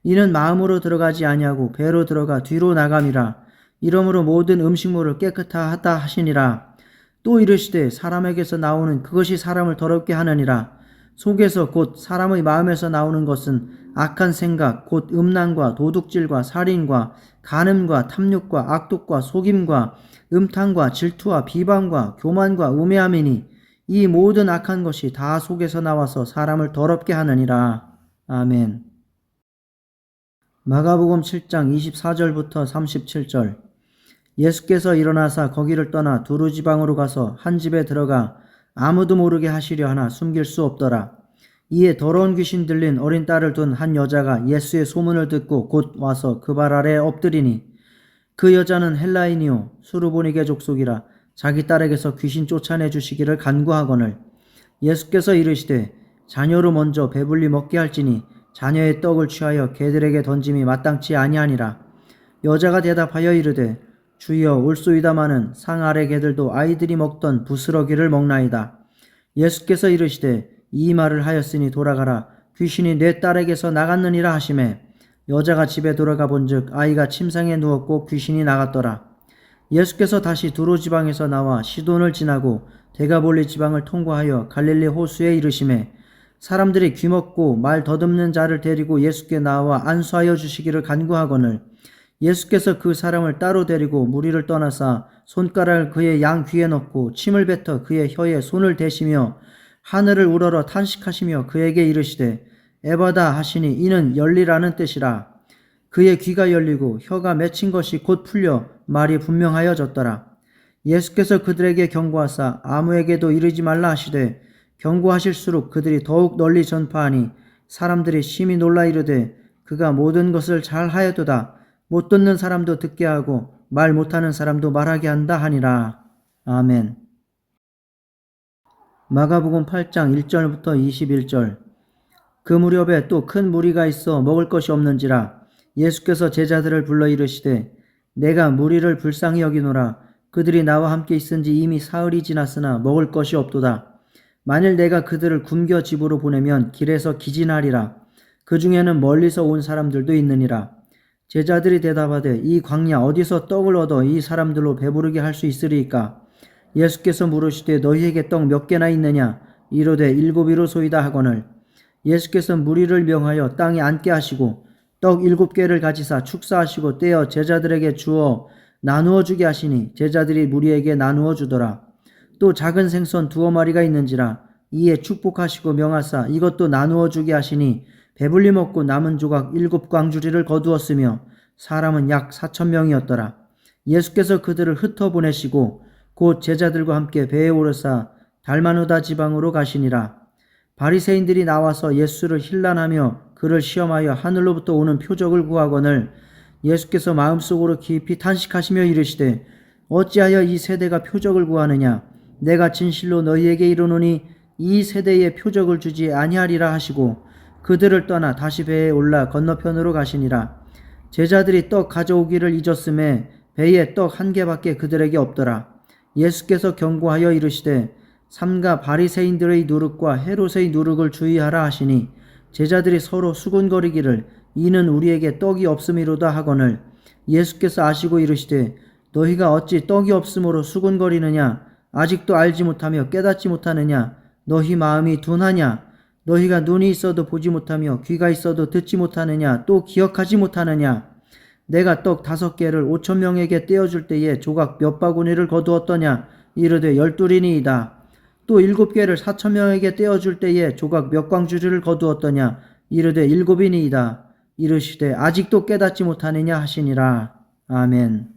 이는 마음으로 들어가지 아니하고 배로 들어가 뒤로 나감이라. 이러므로 모든 음식물을 깨끗하다 하시니라. 또 이르시되 사람에게서 나오는 그것이 사람을 더럽게 하느니라. 속에서 곧 사람의 마음에서 나오는 것은 악한 생각 곧 음란과 도둑질과 살인과 간음과 탐욕과 악독과 속임과 음탕과 질투와 비방과 교만과 우매함이니 이 모든 악한 것이 다 속에서 나와서 사람을 더럽게 하느니라. 아멘. 마가복음 7장 24절부터 37절. 예수께서 일어나사 거기를 떠나 두루 지방으로 가서 한 집에 들어가 아무도 모르게 하시려 하나 숨길 수 없더라. 이에 더러운 귀신 들린 어린 딸을 둔 한 여자가 예수의 소문을 듣고 곧 와서 그 발 아래에 엎드리니 그 여자는 헬라인이요 수르보니게 족속이라 자기 딸에게서 귀신 쫓아내 주시기를 간구하거늘 예수께서 이르시되 자녀로 먼저 배불리 먹게 할지니 자녀의 떡을 취하여 개들에게 던짐이 마땅치 아니하니라. 여자가 대답하여 이르되 주여 올소이다마는 상 아래 개들도 아이들이 먹던 부스러기를 먹나이다. 예수께서 이르시되 이 말을 하였으니 돌아가라. 귀신이 내 딸에게서 나갔느니라 하시매 여자가 집에 돌아가 본즉 아이가 침상에 누웠고 귀신이 나갔더라. 예수께서 다시 두로 지방에서 나와 시돈을 지나고 데가볼리 지방을 통과하여 갈릴리 호수에 이르시매 사람들이 귀먹고 말 더듬는 자를 데리고 예수께 나와 안수하여 주시기를 간구하거늘 예수께서 그 사람을 따로 데리고 무리를 떠나사 손가락을 그의 양 귀에 넣고 침을 뱉어 그의 혀에 손을 대시며 하늘을 우러러 탄식하시며 그에게 이르시되 에바다 하시니 이는 열리라는 뜻이라. 그의 귀가 열리고 혀가 맺힌 것이 곧 풀려 말이 분명하여졌더라. 예수께서 그들에게 경고하사 아무에게도 이르지 말라 하시되 경고하실수록 그들이 더욱 널리 전파하니 사람들이 심히 놀라 이르되 그가 모든 것을 잘 하였도다. 못 듣는 사람도 듣게 하고 말 못하는 사람도 말하게 한다 하니라. 아멘. 마가복음 8장 1절부터 21절. 그 무렵에 또 큰 무리가 있어 먹을 것이 없는지라 예수께서 제자들을 불러 이르시되 내가 무리를 불쌍히 여기노라. 그들이 나와 함께 있은지 이미 사흘이 지났으나 먹을 것이 없도다. 만일 내가 그들을 굶겨 집으로 보내면 길에서 기진하리라. 그 중에는 멀리서 온 사람들도 있느니라. 제자들이 대답하되 이 광야 어디서 떡을 얻어 이 사람들로 배부르게 할 수 있으리이까? 예수께서 물으시되 너희에게 떡 몇 개나 있느냐? 이르되 7이로소이다 하거늘. 예수께서 무리를 명하여 땅에 앉게 하시고 떡 7개를 가지사 축사하시고 떼어 제자들에게 주어 나누어 주게 하시니 제자들이 무리에게 나누어 주더라. 또 작은 생선 2마리가 있는지라 이에 축복하시고 명하사 이것도 나누어 주게 하시니 배불리 먹고 남은 조각 7광주리를 거두었으며 사람은 약 4,000명이었더라. 예수께서 그들을 흩어 보내시고 곧 제자들과 함께 배에 오르사 달마누다 지방으로 가시니라. 바리새인들이 나와서 예수를 힐난하며 그를 시험하여 하늘로부터 오는 표적을 구하거늘 예수께서 마음속으로 깊이 탄식하시며 이르시되 어찌하여 이 세대가 표적을 구하느냐? 내가 진실로 너희에게 이르노니 이 세대에 표적을 주지 아니하리라 하시고 그들을 떠나 다시 배에 올라 건너편으로 가시니라. 제자들이 떡 가져오기를 잊었음에 배에 떡 1개밖에 그들에게 없더라. 예수께서 경고하여 이르시되 삼가 바리새인들의 누룩과 헤롯의 누룩을 주의하라 하시니 제자들이 서로 수군거리기를 이는 우리에게 떡이 없음이로다 하거늘 예수께서 아시고 이르시되 너희가 어찌 떡이 없음으로 수군거리느냐? 아직도 알지 못하며 깨닫지 못하느냐? 너희 마음이 둔하냐? 너희가 눈이 있어도 보지 못하며 귀가 있어도 듣지 못하느냐? 또 기억하지 못하느냐? 내가 떡 5개를 5,000명에게 떼어줄 때에 조각 몇 바구니를 거두었더냐? 이르되 12이니이다. 또 7개를 4,000명에게 떼어줄 때에 조각 몇 광주리를 거두었더냐? 이르되 7이니이다. 이르시되 아직도 깨닫지 못하느냐 하시니라. 아멘.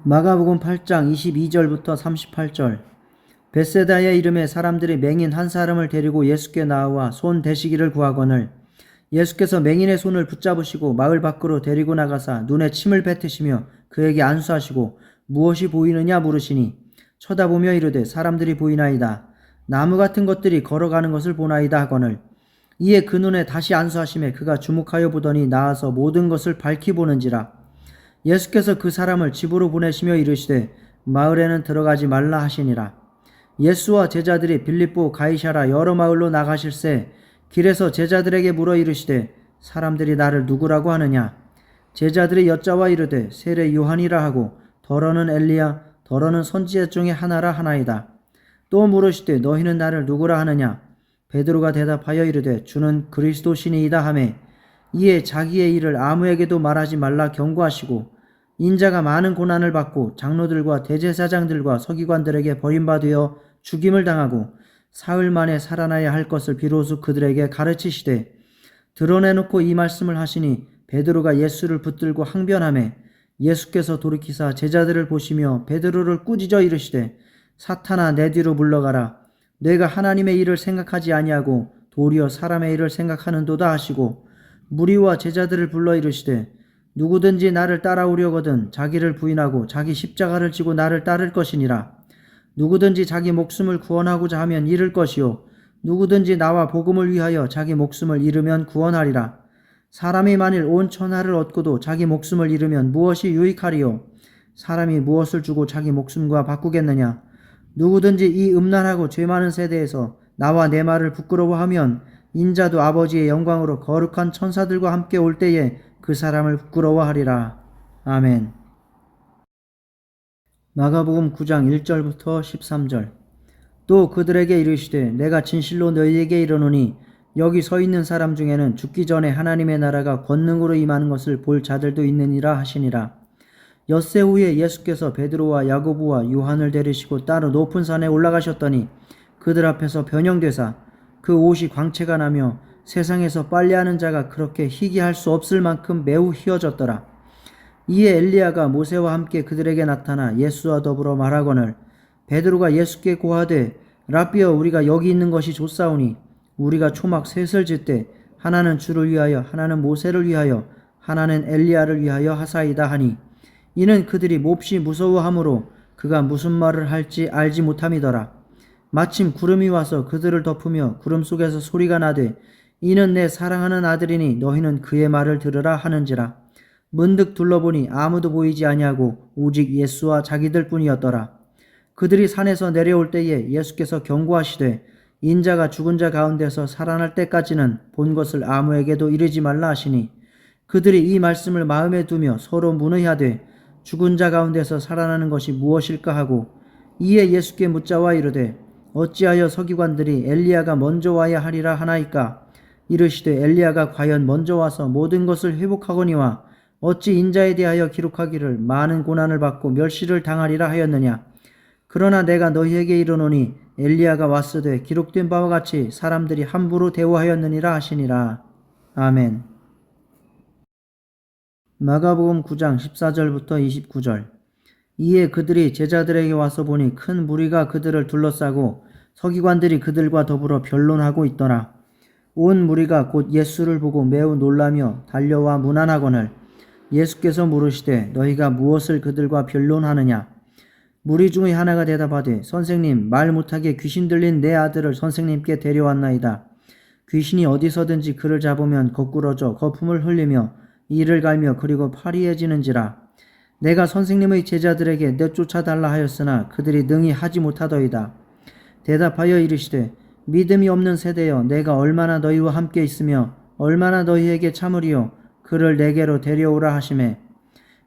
마가복음 8장 22절부터 38절. 벳세다의 이름의 사람들이 맹인 한 사람을 데리고 예수께 나와 손 대시기를 구하거늘 예수께서 맹인의 손을 붙잡으시고 마을 밖으로 데리고 나가사 눈에 침을 뱉으시며 그에게 안수하시고 무엇이 보이느냐 물으시니 쳐다보며 이르되 사람들이 보이나이다. 나무 같은 것들이 걸어가는 것을 보나이다 하거늘 이에 그 눈에 다시 안수하심에 그가 주목하여 보더니 나아서 모든 것을 밝히 보는지라. 예수께서 그 사람을 집으로 보내시며 이르시되 마을에는 들어가지 말라 하시니라. 예수와 제자들이 빌립보 가이사라 여러 마을로 나가실새 길에서 제자들에게 물어 이르시되 사람들이 나를 누구라고 하느냐? 제자들이 여짜와 이르되 세례 요한이라 하고 더러는 엘리야 더러는 선지자 중에 하나라 하나이다. 또 물으시되 너희는 나를 누구라 하느냐? 베드로가 대답하여 이르되 주는 그리스도시니이다 하매 이에 자기의 일을 아무에게도 말하지 말라 경고하시고 인자가 많은 고난을 받고 장로들과 대제사장들과 서기관들에게 버림받아 죽임을 당하고 사흘 만에 살아나야 할 것을 비로소 그들에게 가르치시되 드러내놓고 이 말씀을 하시니 베드로가 예수를 붙들고 항변하매 예수께서 돌이키사 제자들을 보시며 베드로를 꾸짖어 이르시되 사탄아 내 뒤로 물러가라. 내가 하나님의 일을 생각하지 아니하고 도리어 사람의 일을 생각하는도다 하시고 무리와 제자들을 불러 이르시되 누구든지 나를 따라오려거든 자기를 부인하고 자기 십자가를 지고 나를 따를 것이니라. 누구든지 자기 목숨을 구원하고자 하면 잃을 것이요 누구든지 나와 복음을 위하여 자기 목숨을 잃으면 구원하리라. 사람이 만일 온 천하를 얻고도 자기 목숨을 잃으면 무엇이 유익하리요? 사람이 무엇을 주고 자기 목숨과 바꾸겠느냐? 누구든지 이 음란하고 죄 많은 세대에서 나와 내 말을 부끄러워하면 인자도 아버지의 영광으로 거룩한 천사들과 함께 올 때에 그 사람을 부끄러워하리라. 아멘. 마가복음 9장 1절부터 13절. 또 그들에게 이르시되 내가 진실로 너희에게 이르노니 여기 서 있는 사람 중에는 죽기 전에 하나님의 나라가 권능으로 임하는 것을 볼 자들도 있느니라 하시니라. 엿새 후에 예수께서 베드로와 야고보와 요한을 데리시고 따로 높은 산에 올라가셨더니 그들 앞에서 변형되사 그 옷이 광채가 나며 세상에서 빨래하는 자가 그렇게 희귀할 수 없을 만큼 매우 희어졌더라. 이에 엘리야가 모세와 함께 그들에게 나타나 예수와 더불어 말하거늘 베드로가 예수께 고하되 라삐여 우리가 여기 있는 것이 좋사오니 우리가 초막 셋을 짓되 하나는 주를 위하여 하나는 모세를 위하여 하나는 엘리야를 위하여 하사이다 하니 이는 그들이 몹시 무서워하므로 그가 무슨 말을 할지 알지 못함이더라. 마침 구름이 와서 그들을 덮으며 구름 속에서 소리가 나되 이는 내 사랑하는 아들이니 너희는 그의 말을 들으라 하는지라. 문득 둘러보니 아무도 보이지 아니하고 오직 예수와 자기들 뿐이었더라. 그들이 산에서 내려올 때에 예수께서 경고하시되 인자가 죽은 자 가운데서 살아날 때까지는 본 것을 아무에게도 이르지 말라 하시니 그들이 이 말씀을 마음에 두며 서로 문의하되 죽은 자 가운데서 살아나는 것이 무엇일까 하고 이에 예수께 묻자와 이르되 어찌하여 서기관들이 엘리야가 먼저 와야 하리라 하나이까. 이르시되 엘리야가 과연 먼저 와서 모든 것을 회복하거니와 어찌 인자에 대하여 기록하기를 많은 고난을 받고 멸시를 당하리라 하였느냐. 그러나 내가 너희에게 이르노니 엘리야가 왔으되 기록된 바와 같이 사람들이 함부로 대우하였느니라 하시니라. 아멘. 마가복음 9장 14절부터 29절. 이에 그들이 제자들에게 와서 보니 큰 무리가 그들을 둘러싸고 서기관들이 그들과 더불어 변론하고 있더라. 온 무리가 곧 예수를 보고 매우 놀라며 달려와 문안하거늘 예수께서 물으시되 너희가 무엇을 그들과 변론하느냐. 무리 중의 하나가 대답하되 선생님, 말 못하게 귀신 들린 내 아들을 선생님께 데려왔나이다. 귀신이 어디서든지 그를 잡으면 거꾸러져 거품을 흘리며 이를 갈며 그리고 파리해지는지라. 내가 선생님의 제자들에게 내쫓아달라 하였으나 그들이 능히 하지 못하더이다. 대답하여 이르시되 믿음이 없는 세대여, 내가 얼마나 너희와 함께 있으며 얼마나 너희에게 참으리요. 그를 내게로 데려오라 하시매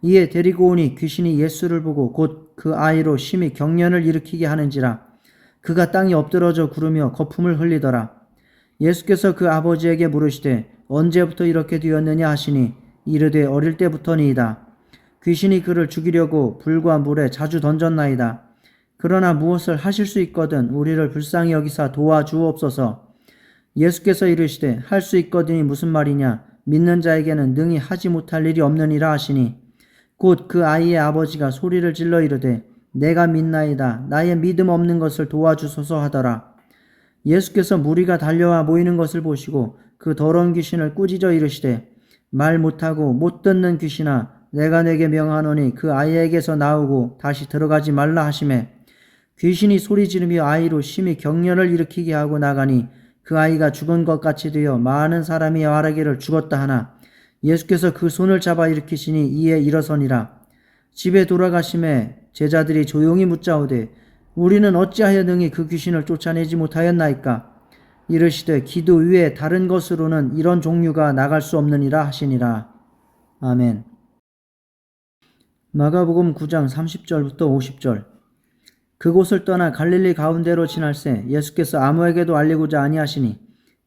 이에 데리고 오니 귀신이 예수를 보고 곧 그 아이로 심히 경련을 일으키게 하는지라. 그가 땅에 엎드러져 구르며 거품을 흘리더라. 예수께서 그 아버지에게 물으시되 언제부터 이렇게 되었느냐 하시니 이르되 어릴 때부터니이다. 귀신이 그를 죽이려고 불과 물에 자주 던졌나이다. 그러나 무엇을 하실 수 있거든 우리를 불쌍히 여기사 도와주옵소서. 예수께서 이르시되 할 수 있거든이 무슨 말이냐. 믿는 자에게는 능히 하지 못할 일이 없느니라 하시니 곧 그 아이의 아버지가 소리를 질러 이르되 내가 믿나이다. 나의 믿음 없는 것을 도와주소서 하더라. 예수께서 무리가 달려와 모이는 것을 보시고 그 더러운 귀신을 꾸짖어 이르시되 말 못하고 못 듣는 귀신아, 내가 내게 명하노니 그 아이에게서 나오고 다시 들어가지 말라 하시매 귀신이 소리 지르며 아이로 심히 경련을 일으키게 하고 나가니 그 아이가 죽은 것 같이 되어 많은 사람이 말하기를 죽었다 하나 예수께서 그 손을 잡아 일으키시니 이에 일어서니라. 집에 돌아가심에 제자들이 조용히 묻자오되 우리는 어찌하여 능히 그 귀신을 쫓아내지 못하였나이까. 이르시되 기도 위에 다른 것으로는 이런 종류가 나갈 수 없느니라 하시니라. 아멘. 마가복음 9장 30절부터 50절. 그곳을 떠나 갈릴리 가운데로 지날새 예수께서 아무에게도 알리고자 아니하시니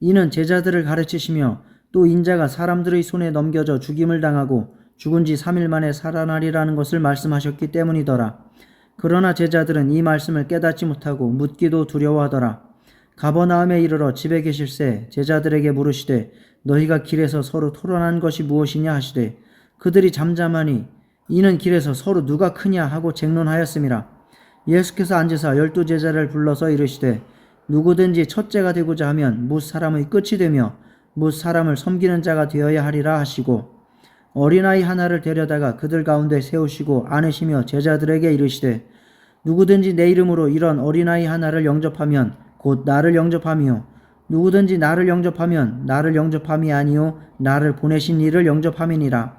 이는 제자들을 가르치시며 또 인자가 사람들의 손에 넘겨져 죽임을 당하고 죽은 지 3일 만에 살아나리라는 것을 말씀하셨기 때문이더라. 그러나 제자들은 이 말씀을 깨닫지 못하고 묻기도 두려워하더라. 가버나움에 이르러 집에 계실새 제자들에게 물으시되 너희가 길에서 서로 토론한 것이 무엇이냐 하시되 그들이 잠잠하니 이는 길에서 서로 누가 크냐 하고 쟁론하였음이라. 예수께서 앉으사 12제자를 불러서 이르시되 누구든지 첫째가 되고자 하면 뭇 사람의 끝이 되며 뭇 사람을 섬기는 자가 되어야 하리라 하시고 어린아이 하나를 데려다가 그들 가운데 세우시고 안으시며 제자들에게 이르시되 누구든지 내 이름으로 이런 어린아이 하나를 영접하면 곧 나를 영접하며 누구든지 나를 영접하면 나를 영접함이 아니요 나를 보내신 이를 영접함이니라.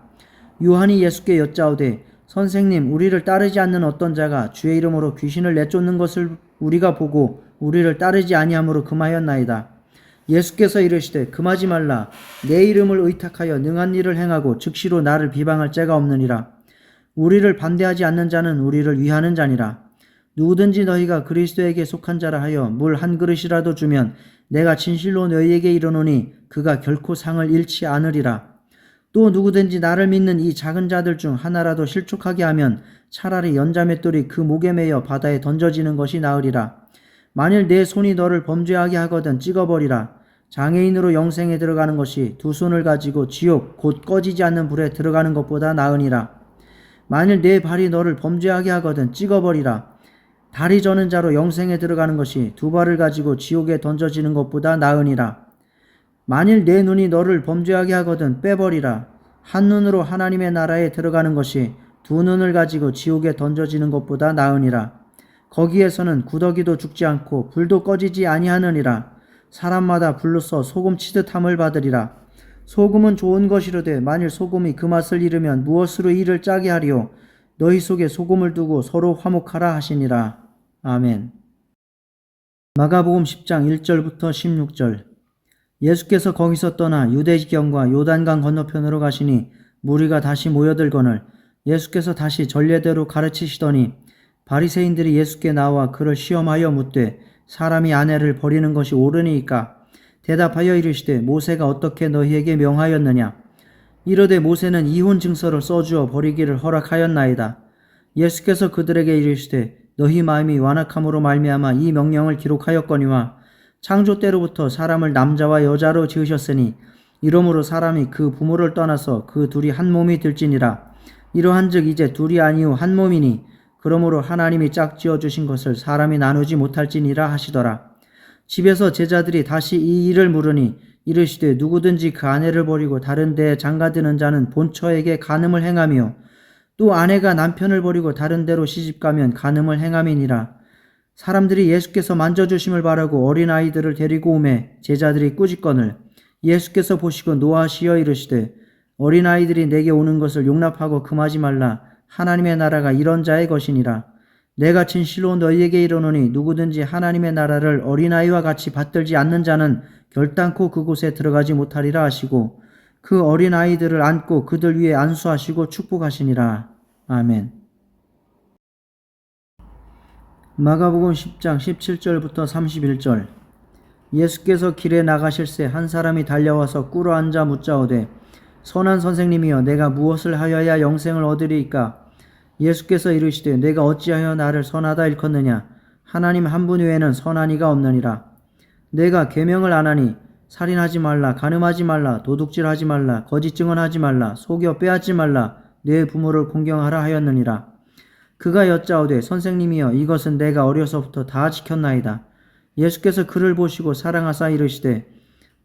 요한이 예수께 여짜오되 선생님, 우리를 따르지 않는 어떤 자가 주의 이름으로 귀신을 내쫓는 것을 우리가 보고 우리를 따르지 아니함으로 금하였나이다. 예수께서 이르시되 금하지 말라. 내 이름을 의탁하여 능한 일을 행하고 즉시로 나를 비방할 자가 없느니라. 우리를 반대하지 않는 자는 우리를 위하는 자니라. 누구든지 너희가 그리스도에게 속한 자라 하여 물 한 그릇이라도 주면 내가 진실로 너희에게 이르노니 그가 결코 상을 잃지 않으리라. 또 누구든지 나를 믿는 이 작은 자들 중 하나라도 실족하게 하면 차라리 연자맷돌이 그 목에 매여 바다에 던져지는 것이 나으리라. 만일 내 손이 너를 범죄하게 하거든 찍어버리라. 장애인으로 영생에 들어가는 것이 두 손을 가지고 지옥 곧 꺼지지 않는 불에 들어가는 것보다 나으니라. 만일 내 발이 너를 범죄하게 하거든 찍어버리라. 다리 저는 자로 영생에 들어가는 것이 두 발을 가지고 지옥에 던져지는 것보다 나으니라. 만일 내 눈이 너를 범죄하게 하거든 빼버리라. 한 눈으로 하나님의 나라에 들어가는 것이 두 눈을 가지고 지옥에 던져지는 것보다 나으니라. 거기에서는 구더기도 죽지 않고 불도 꺼지지 아니하느니라. 사람마다 불로써 소금 치듯함을 받으리라. 소금은 좋은 것이로되 만일 소금이 그 맛을 잃으면 무엇으로 이를 짜게 하리요. 너희 속에 소금을 두고 서로 화목하라 하시니라. 아멘. 마가복음 10장 1절부터 16절. 예수께서 거기서 떠나 유대지경과 요단강 건너편으로 가시니 무리가 다시 모여들거늘 예수께서 다시 전례대로 가르치시더니 바리새인들이 예수께 나와 그를 시험하여 묻되 사람이 아내를 버리는 것이 옳으니까 대답하여 이르시되 모세가 어떻게 너희에게 명하였느냐. 이르되 모세는 이혼 증서를 써주어 버리기를 허락하였나이다. 예수께서 그들에게 이르시되 너희 마음이 완악함으로 말미암아 이 명령을 기록하였거니와 창조 때로부터 사람을 남자와 여자로 지으셨으니 이러므로 사람이 그 부모를 떠나서 그 둘이 한 몸이 될지니라. 이러한즉 이제 둘이 아니요 한 몸이니 그러므로 하나님이 짝지어 주신 것을 사람이 나누지 못할지니라 하시더라. 집에서 제자들이 다시 이 일을 물으니 이르시되 누구든지 그 아내를 버리고 다른 데에 장가드는 자는 본처에게 간음을 행하며 또 아내가 남편을 버리고 다른 데로 시집가면 간음을 행함이니라. 사람들이 예수께서 만져주심을 바라고 어린아이들을 데리고 오매 제자들이 꾸짖거늘 예수께서 보시고 노하시어 이르시되 어린아이들이 내게 오는 것을 용납하고 금하지 말라. 하나님의 나라가 이런 자의 것이니라. 내가 진실로 너희에게 이르노니 누구든지 하나님의 나라를 어린아이와 같이 받들지 않는 자는 결단코 그곳에 들어가지 못하리라 하시고 그 어린아이들을 안고 그들 위에 안수하시고 축복하시니라. 아멘. 마가복음 10장 17절부터 31절. 예수께서 길에 나가실새 한 사람이 달려와서 꿇어 앉아 묻자오되 선한 선생님이여 내가 무엇을 하여야 영생을 얻으리이까. 예수께서 이르시되 내가 어찌하여 나를 선하다 일컫느냐. 하나님 한 분 외에는 선한 이가 없느니라. 내가 계명을 안 하니 살인하지 말라, 간음하지 말라, 도둑질하지 말라, 거짓 증언하지 말라, 속여 빼앗지 말라, 내 부모를 공경하라 하였느니라. 그가 여짜오되 선생님이여 이것은 내가 어려서부터 다 지켰나이다. 예수께서 그를 보시고 사랑하사 이르시되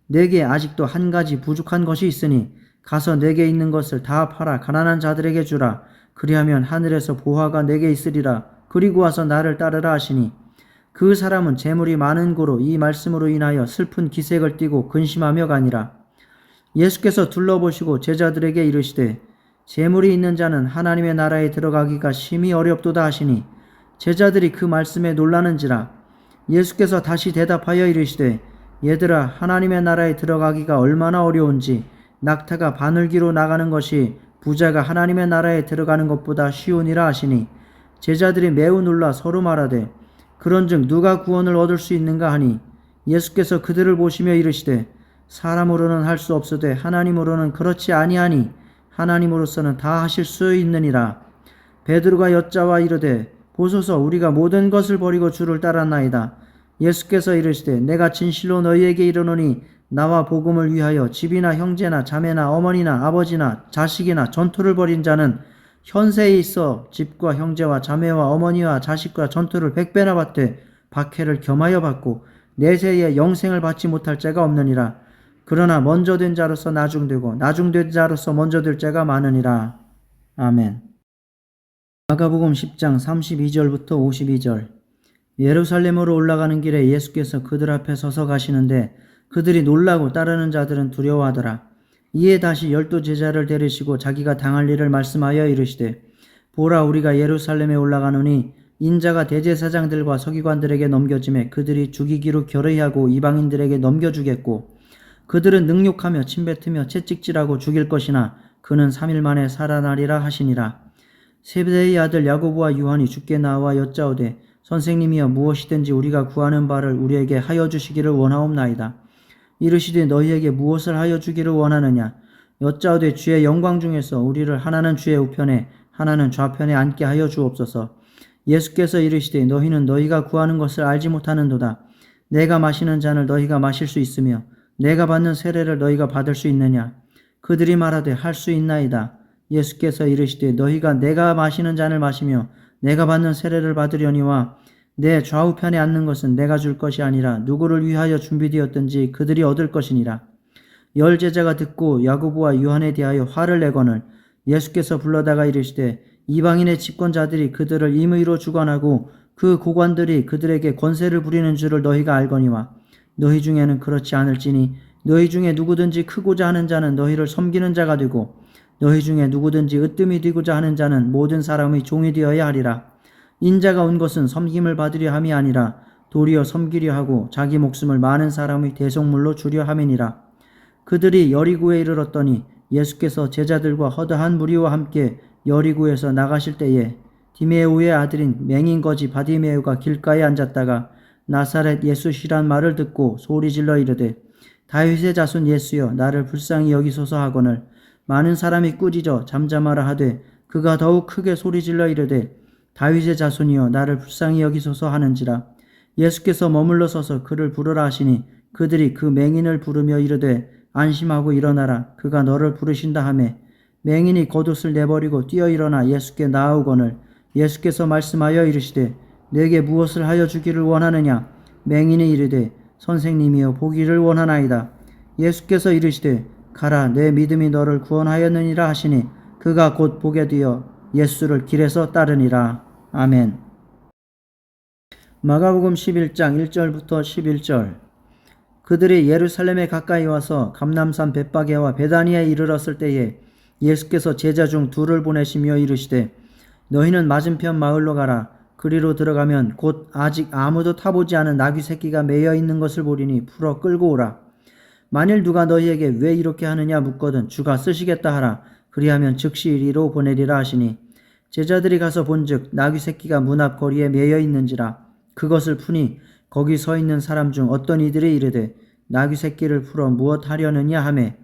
내게 아직도 한 가지 부족한 것이 있으니 가서 내게 있는 것을 다 팔아 가난한 자들에게 주라. 그리하면 하늘에서 보화가 내게 있으리라. 그리고 와서 나를 따르라 하시니 그 사람은 재물이 많은 고로 이 말씀으로 인하여 슬픈 기색을 띠고 근심하며 가니라. 예수께서 둘러보시고 제자들에게 이르시되 재물이 있는 자는 하나님의 나라에 들어가기가 심히 어렵도다 하시니 제자들이 그 말씀에 놀라는지라. 예수께서 다시 대답하여 이르시되 얘들아 하나님의 나라에 들어가기가 얼마나 어려운지 낙타가 바늘기로 나가는 것이 부자가 하나님의 나라에 들어가는 것보다 쉬우니라 하시니 제자들이 매우 놀라 서로 말하되 그런즉 누가 구원을 얻을 수 있는가 하니 예수께서 그들을 보시며 이르시되 사람으로는 할 수 없으되 하나님으로는 그렇지 아니하니 하나님으로서는 다 하실 수 있느니라. 베드로가 여짜와 이르되 보소서 우리가 모든 것을 버리고 주를 따랐나이다. 예수께서 이르시되 내가 진실로 너희에게 이르노니 나와 복음을 위하여 집이나 형제나 자매나 어머니나 아버지나 자식이나 전토를 벌인 자는 현세에 있어 집과 형제와 자매와 어머니와 자식과 전토를 100배나 받되 박해를 겸하여 받고 내세에 영생을 받지 못할 자가 없느니라. 그러나 먼저 된 자로서 나중되고 나중된 자로서 먼저 될 자가 많으니라. 아멘. 마가복음 10장 32절부터 52절. 예루살렘으로 올라가는 길에 예수께서 그들 앞에 서서 가시는데 그들이 놀라고 따르는 자들은 두려워하더라. 이에 다시 12 제자를 데리시고 자기가 당할 일을 말씀하여 이르시되 보라 우리가 예루살렘에 올라가노니 인자가 대제사장들과 서기관들에게 넘겨짐에 그들이 죽이기로 결의하고 이방인들에게 넘겨주겠고 그들은 능욕하며 침뱉으며 채찍질하고 죽일 것이나 그는 3일 만에 살아나리라 하시니라. 세베대의 아들 야고보와 요한이 주께 나와 여짜오되 선생님이여 무엇이든지 우리가 구하는 바를 우리에게 하여 주시기를 원하옵나이다. 이르시되 너희에게 무엇을 하여 주기를 원하느냐. 여짜오되 주의 영광 중에서 우리를 하나는 주의 우편에 하나는 좌편에 앉게 하여 주옵소서. 예수께서 이르시되 너희는 너희가 구하는 것을 알지 못하는도다. 내가 마시는 잔을 너희가 마실 수 있으며 내가 받는 세례를 너희가 받을 수 있느냐. 그들이 말하되 할 수 있나이다. 예수께서 이르시되 너희가 내가 마시는 잔을 마시며 내가 받는 세례를 받으려니와 내 좌우편에 앉는 것은 내가 줄 것이 아니라 누구를 위하여 준비되었든지 그들이 얻을 것이니라. 열 제자가 듣고 야고보와 요한에 대하여 화를 내거늘 예수께서 불러다가 이르시되 이방인의 집권자들이 그들을 임의로 주관하고 그 고관들이 그들에게 권세를 부리는 줄을 너희가 알거니와 너희 중에는 그렇지 않을지니 너희 중에 누구든지 크고자 하는 자는 너희를 섬기는 자가 되고 너희 중에 누구든지 으뜸이 되고자 하는 자는 모든 사람의 종이 되어야 하리라. 인자가 온 것은 섬김을 받으려 함이 아니라 도리어 섬기려 하고 자기 목숨을 많은 사람의 대속물로 주려 함이니라. 그들이 여리고에 이르렀더니 예수께서 제자들과 허다한 무리와 함께 여리고에서 나가실 때에 디메우의 아들인 맹인거지 바디메우가 길가에 앉았다가 나사렛 예수시란 말을 듣고 소리질러 이르되 다윗의 자손 예수여 나를 불쌍히 여기소서 하거늘 많은 사람이 꾸짖어 잠잠하라 하되 그가 더욱 크게 소리질러 이르되 다윗의 자손이여 나를 불쌍히 여기소서 하는지라. 예수께서 머물러 서서 그를 부르라 하시니 그들이 그 맹인을 부르며 이르되 안심하고 일어나라 그가 너를 부르신다 하매 맹인이 겉옷을 내버리고 뛰어 일어나 예수께 나아오거늘 예수께서 말씀하여 이르시되 내게 무엇을 하여 주기를 원하느냐. 맹인이 이르되 선생님이여 보기를 원하나이다. 예수께서 이르시되 가라 내 믿음이 너를 구원하였느니라 하시니 그가 곧 보게 되어 예수를 길에서 따르니라. 아멘. 마가복음 11장 1절부터 11절. 그들이 예루살렘에 가까이 와서 감람산 벳바게와 베다니에 이르렀을 때에 예수께서 제자 중 둘을 보내시며 이르시되 너희는 맞은편 마을로 가라. 그리로 들어가면 곧 아직 아무도 타보지 않은 나귀 새끼가 매여 있는 것을 보리니 풀어 끌고 오라. 만일 누가 너희에게 왜 이렇게 하느냐 묻거든 주가 쓰시겠다 하라. 그리하면 즉시 이리로 보내리라 하시니 제자들이 가서 본즉 나귀 새끼가 문 앞 거리에 매여 있는지라. 그것을 푸니 거기 서 있는 사람 중 어떤 이들이 이르되 나귀 새끼를 풀어 무엇 하려느냐 하매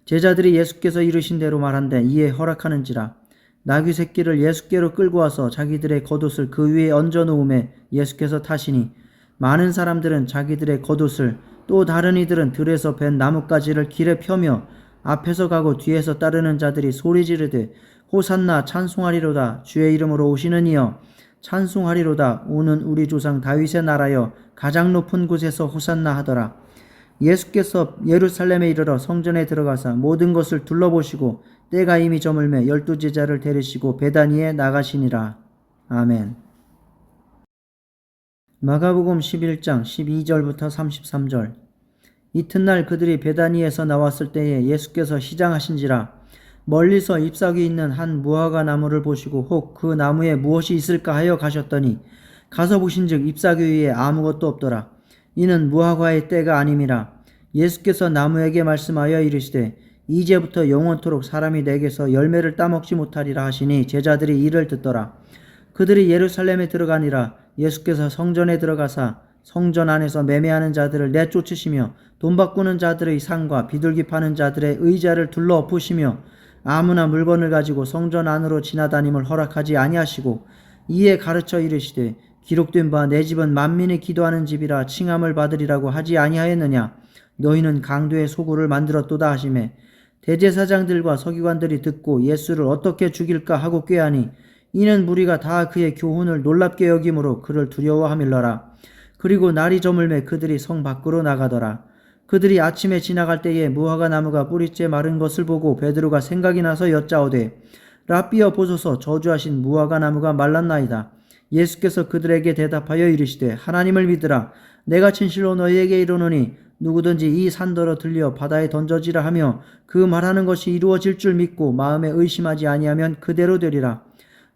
제자들이 예수께서 이르신 대로 말한데 이에 허락하는지라. 나귀 새끼를 예수께로 끌고 와서 자기들의 겉옷을 그 위에 얹어 놓음에 예수께서 타시니 많은 사람들은 자기들의 겉옷을 또 다른 이들은 들에서 벤 나뭇가지를 길에 펴며 앞에서 가고 뒤에서 따르는 자들이 소리 지르되 호산나 찬송하리로다 주의 이름으로 오시는 이여 찬송하리로다 오는 우리 조상 다윗의 나라여 가장 높은 곳에서 호산나 하더라. 예수께서 예루살렘에 이르러 성전에 들어가사 모든 것을 둘러보시고 때가 이미 저물매 12제자를 데리시고 베다니에 나가시니라. 아멘. 마가복음 11장 12절부터 33절. 이튿날 그들이 베다니에서 나왔을 때에 예수께서 시장하신지라. 멀리서 잎사귀 있는 한 무화과 나무를 보시고 혹 그 나무에 무엇이 있을까 하여 가셨더니 가서 보신즉 잎사귀 위에 아무것도 없더라. 이는 무화과의 때가 아님이라. 예수께서 나무에게 말씀하여 이르시되 이제부터 영원토록 사람이 내게서 열매를 따먹지 못하리라 하시니 제자들이 이를 듣더라. 그들이 예루살렘에 들어가니라. 예수께서 성전에 들어가사 성전 안에서 매매하는 자들을 내쫓으시며 돈 바꾸는 자들의 상과 비둘기 파는 자들의 의자를 둘러 엎으시며 아무나 물건을 가지고 성전 안으로 지나다님을 허락하지 아니하시고 이에 가르쳐 이르시되 기록된 바 내 집은 만민이 기도하는 집이라 칭함을 받으리라고 하지 아니하였느냐. 너희는 강도의 소굴을 만들었도다 하시매 대제사장들과 서기관들이 듣고 예수를 어떻게 죽일까 하고 꾀하니 이는 무리가 다 그의 교훈을 놀랍게 여김으로 그를 두려워하밀러라. 그리고 날이 저물매 그들이 성 밖으로 나가더라. 그들이 아침에 지나갈 때에 무화과 나무가 뿌리째 마른 것을 보고 베드로가 생각이 나서 여짜오되 랍비여 보소서 저주하신 무화과 나무가 말랐나이다. 예수께서 그들에게 대답하여 이르시되 하나님을 믿으라. 내가 진실로 너희에게 이르노니 누구든지 이 산더러 들려 바다에 던져지라 하며 그 말하는 것이 이루어질 줄 믿고 마음에 의심하지 아니하면 그대로 되리라.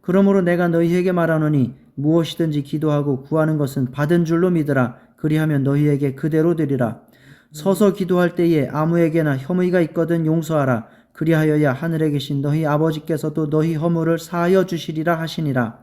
그러므로 내가 너희에게 말하노니 무엇이든지 기도하고 구하는 것은 받은 줄로 믿으라. 그리하면 너희에게 그대로 되리라. 서서 기도할 때에 아무에게나 혐의가 있거든 용서하라. 그리하여야 하늘에 계신 너희 아버지께서도 너희 허물을 사하여 주시리라 하시니라.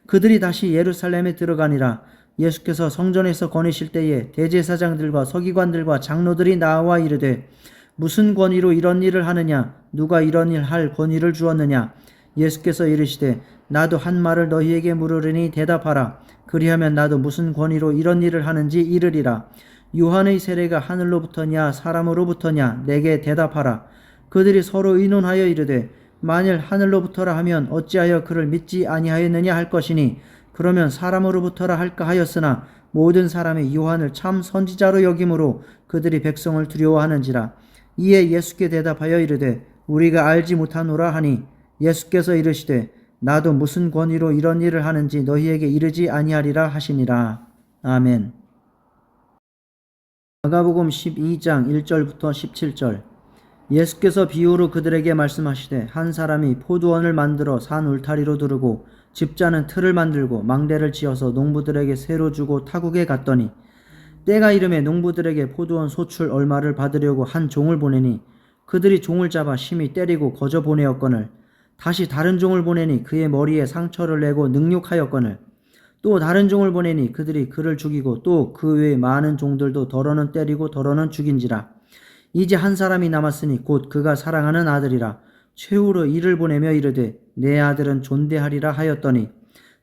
그들이 다시 예루살렘에 들어가니라. 예수께서 성전에서 거니실 때에 대제사장들과 서기관들과 장로들이 나와 이르되 무슨 권위로 이런 일을 하느냐. 누가 이런 일 할 권위를 주었느냐. 예수께서 이르시되 나도 한 말을 너희에게 물으리니 대답하라. 그리하면 나도 무슨 권위로 이런 일을 하는지 이르리라. 요한의 세례가 하늘로부터냐 사람으로부터냐 내게 대답하라. 그들이 서로 의논하여 이르되 만일 하늘로부터라 하면 어찌하여 그를 믿지 아니하였느냐 할 것이니 그러면 사람으로부터라 할까 하였으나 모든 사람이 요한을 참 선지자로 여김으로 그들이 백성을 두려워하는지라. 이에 예수께 대답하여 이르되 우리가 알지 못하노라 하니 예수께서 이르시되 나도 무슨 권위로 이런 일을 하는지 너희에게 이르지 아니하리라 하시니라. 아멘. 마가복음 12장 1절부터 17절. 예수께서 비유로 그들에게 말씀하시되 한 사람이 포도원을 만들어 산 울타리로 두르고 집자는 틀을 만들고 망대를 지어서 농부들에게 새로 주고 타국에 갔더니 때가 이름에 농부들에게 포도원 소출 얼마를 받으려고 한 종을 보내니 그들이 종을 잡아 심히 때리고 거저 보내었거늘 다시 다른 종을 보내니 그의 머리에 상처를 내고 능욕하였거늘 또 다른 종을 보내니 그들이 그를 죽이고 또 그 외에 많은 종들도 더러는 때리고 더러는 죽인지라. 이제 한 사람이 남았으니 곧 그가 사랑하는 아들이라. 최후로 이를 보내며 이르되 내 아들은 존대하리라 하였더니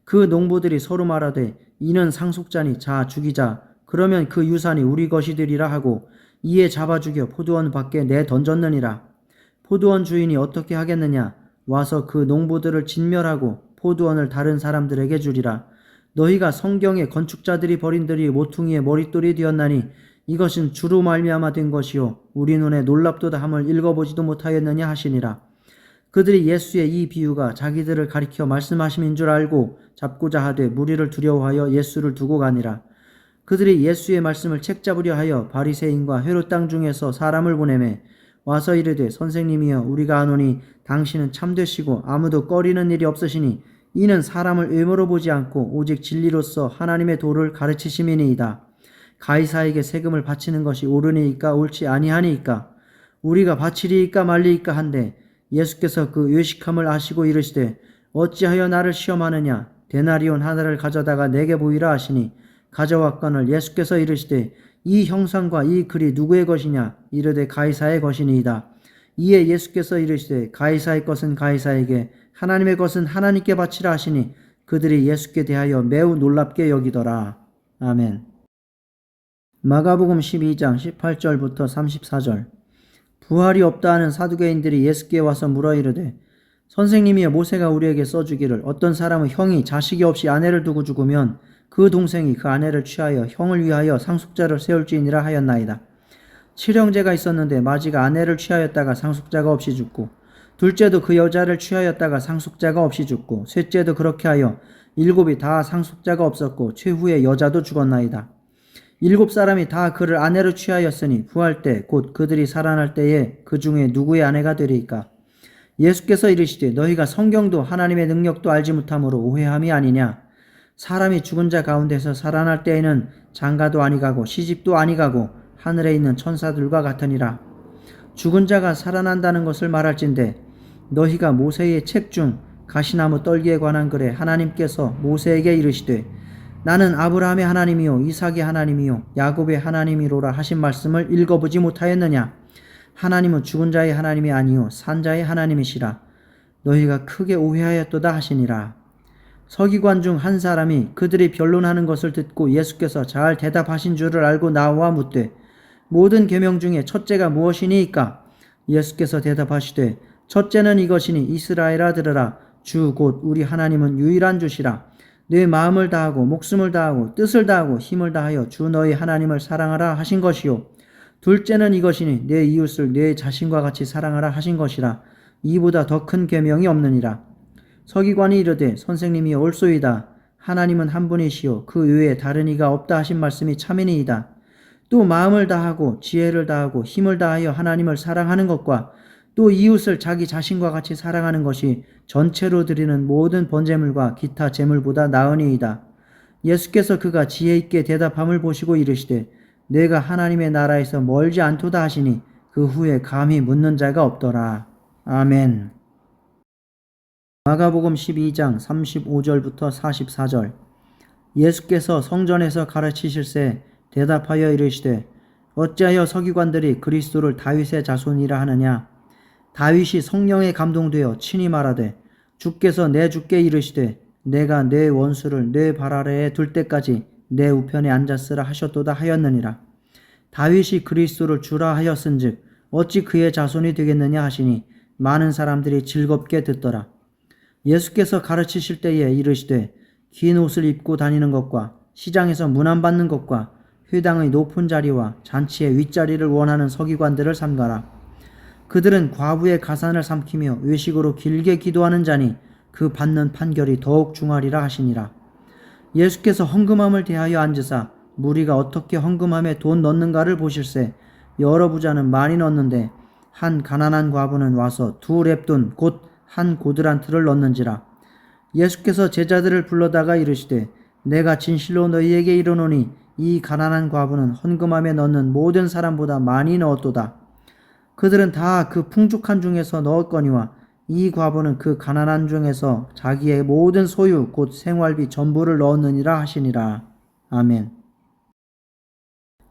그 농부들이 서로 말하되 이는 상속자니 자 죽이자. 그러면 그 유산이 우리 것이 되리라 하고 이에 잡아 죽여 포도원 밖에 내 던졌느니라. 포도원 주인이 어떻게 하겠느냐? 와서 그 농부들을 진멸하고 포도원을 다른 사람들에게 주리라. 너희가 성경에 건축자들이 버린 들이 모퉁이의 머릿돌이 되었나니 이것은 주로 말미암아 된 것이요 우리 눈에 놀랍도다 함을 읽어보지도 못하였느냐 하시니라. 그들이 예수의 이 비유가 자기들을 가리켜 말씀하심인 줄 알고 잡고자 하되 무리를 두려워하여 예수를 두고 가니라. 그들이 예수의 말씀을 책잡으려 하여 바리새인과 헤롯 땅 중에서 사람을 보내매 와서 이르되 선생님이여 우리가 아노니 당신은 참되시고 아무도 꺼리는 일이 없으시니 이는 사람을 의무로 보지 않고 오직 진리로서 하나님의 도를 가르치심이니이다. 가이사에게 세금을 바치는 것이 옳으니이까 옳지 아니하니이까 우리가 바치리이까 말리이까 한데 예수께서 그 외식함을 아시고 이르시되 어찌하여 나를 시험하느냐 데나리온 하나를 가져다가 내게 보이라 하시니 가져왔거늘 예수께서 이르시되 이 형상과 이 글이 누구의 것이냐 이르되 가이사의 것이니이다. 이에 예수께서 이르시되 가이사의 것은 가이사에게 하나님의 것은 하나님께 바치라 하시니 그들이 예수께 대하여 매우 놀랍게 여기더라. 아멘. 마가복음 12장 18절부터 34절. 부활이 없다 하는 사두개인들이 예수께 와서 물어 이르되 선생님이여 모세가 우리에게 써주기를 어떤 사람의 형이 자식이 없이 아내를 두고 죽으면 그 동생이 그 아내를 취하여 형을 위하여 상속자를 세울지니라 하였나이다. 칠형제가 있었는데 마지가 아내를 취하였다가 상속자가 없이 죽고 둘째도 그 여자를 취하였다가 상속자가 없이 죽고 셋째도 그렇게 하여 일곱이 다 상속자가 없었고 최후에 여자도 죽었나이다. 일곱 사람이 다 그를 아내로 취하였으니 부활 때 곧 그들이 살아날 때에 그 중에 누구의 아내가 되리이까? 예수께서 이르시되 너희가 성경도 하나님의 능력도 알지 못함으로 오해함이 아니냐? 사람이 죽은 자 가운데서 살아날 때에는 장가도 아니가고 시집도 아니가고 하늘에 있는 천사들과 같으니라. 죽은 자가 살아난다는 것을 말할진대 너희가 모세의 책 중 가시나무 떨기에 관한 글에 하나님께서 모세에게 이르시되 나는 아브라함의 하나님이요 이삭의 하나님이요 야곱의 하나님이로라 하신 말씀을 읽어보지 못하였느냐? 하나님은 죽은 자의 하나님이 아니요 산 자의 하나님이시라. 너희가 크게 오해하였도다 하시니라. 서기관 중 한 사람이 그들이 변론하는 것을 듣고 예수께서 잘 대답하신 줄을 알고 나와 묻되 모든 계명 중에 첫째가 무엇이니이까? 예수께서 대답하시되 첫째는 이것이니 이스라엘아 들으라. 주 곧 우리 하나님은 유일한 주시라. 내 마음을 다하고 목숨을 다하고 뜻을 다하고 힘을 다하여 주 너희 하나님을 사랑하라 하신 것이요. 둘째는 이것이니 내 이웃을 내 자신과 같이 사랑하라 하신 것이라. 이보다 더 큰 계명이 없느니라. 서기관이 이르되 선생님이 옳소이다. 하나님은 한 분이시요 그 외에 다른 이가 없다 하신 말씀이 참이니이다. 또 마음을 다하고 지혜를 다하고 힘을 다하여 하나님을 사랑하는 것과 또 이웃을 자기 자신과 같이 사랑하는 것이 전체로 드리는 모든 번제물과 기타 제물보다 나으니이다. 예수께서 그가 지혜 있게 대답함을 보시고 이르시되 내가 하나님의 나라에서 멀지 않도다 하시니 그 후에 감히 묻는 자가 없더라. 아멘. 마가복음 12장 35절부터 44절. 예수께서 성전에서 가르치실새 대답하여 이르시되 어찌하여 서기관들이 그리스도를 다윗의 자손이라 하느냐? 다윗이 성령에 감동되어 친히 말하되 주께서 내 주께 이르시되 내가 내 원수를 내 발 아래에 둘 때까지 내 우편에 앉았으라 하셨도다 하였느니라. 다윗이 그리스도를 주라 하였은즉 어찌 그의 자손이 되겠느냐 하시니 많은 사람들이 즐겁게 듣더라. 예수께서 가르치실 때에 이르시되 긴 옷을 입고 다니는 것과 시장에서 문안받는 것과 회당의 높은 자리와 잔치의 윗자리를 원하는 서기관들을 삼가라. 그들은 과부의 가산을 삼키며 외식으로 길게 기도하는 자니 그 받는 판결이 더욱 중하리라 하시니라. 예수께서 헌금함을 대하여 앉으사 무리가 어떻게 헌금함에 돈 넣는가를 보실세. 여러 부자는 많이 넣는데 한 가난한 과부는 와서 2렙돈 곧 한 고드란 틀을 넣는지라. 예수께서 제자들을 불러다가 이르시되 내가 진실로 너희에게 이르노니 이 가난한 과부는 헌금함에 넣는 모든 사람보다 많이 넣었도다. 그들은 다 그 풍족한 중에서 넣었거니와 이 과부는 그 가난한 중에서 자기의 모든 소유 곧 생활비 전부를 넣었느니라 하시니라. 아멘.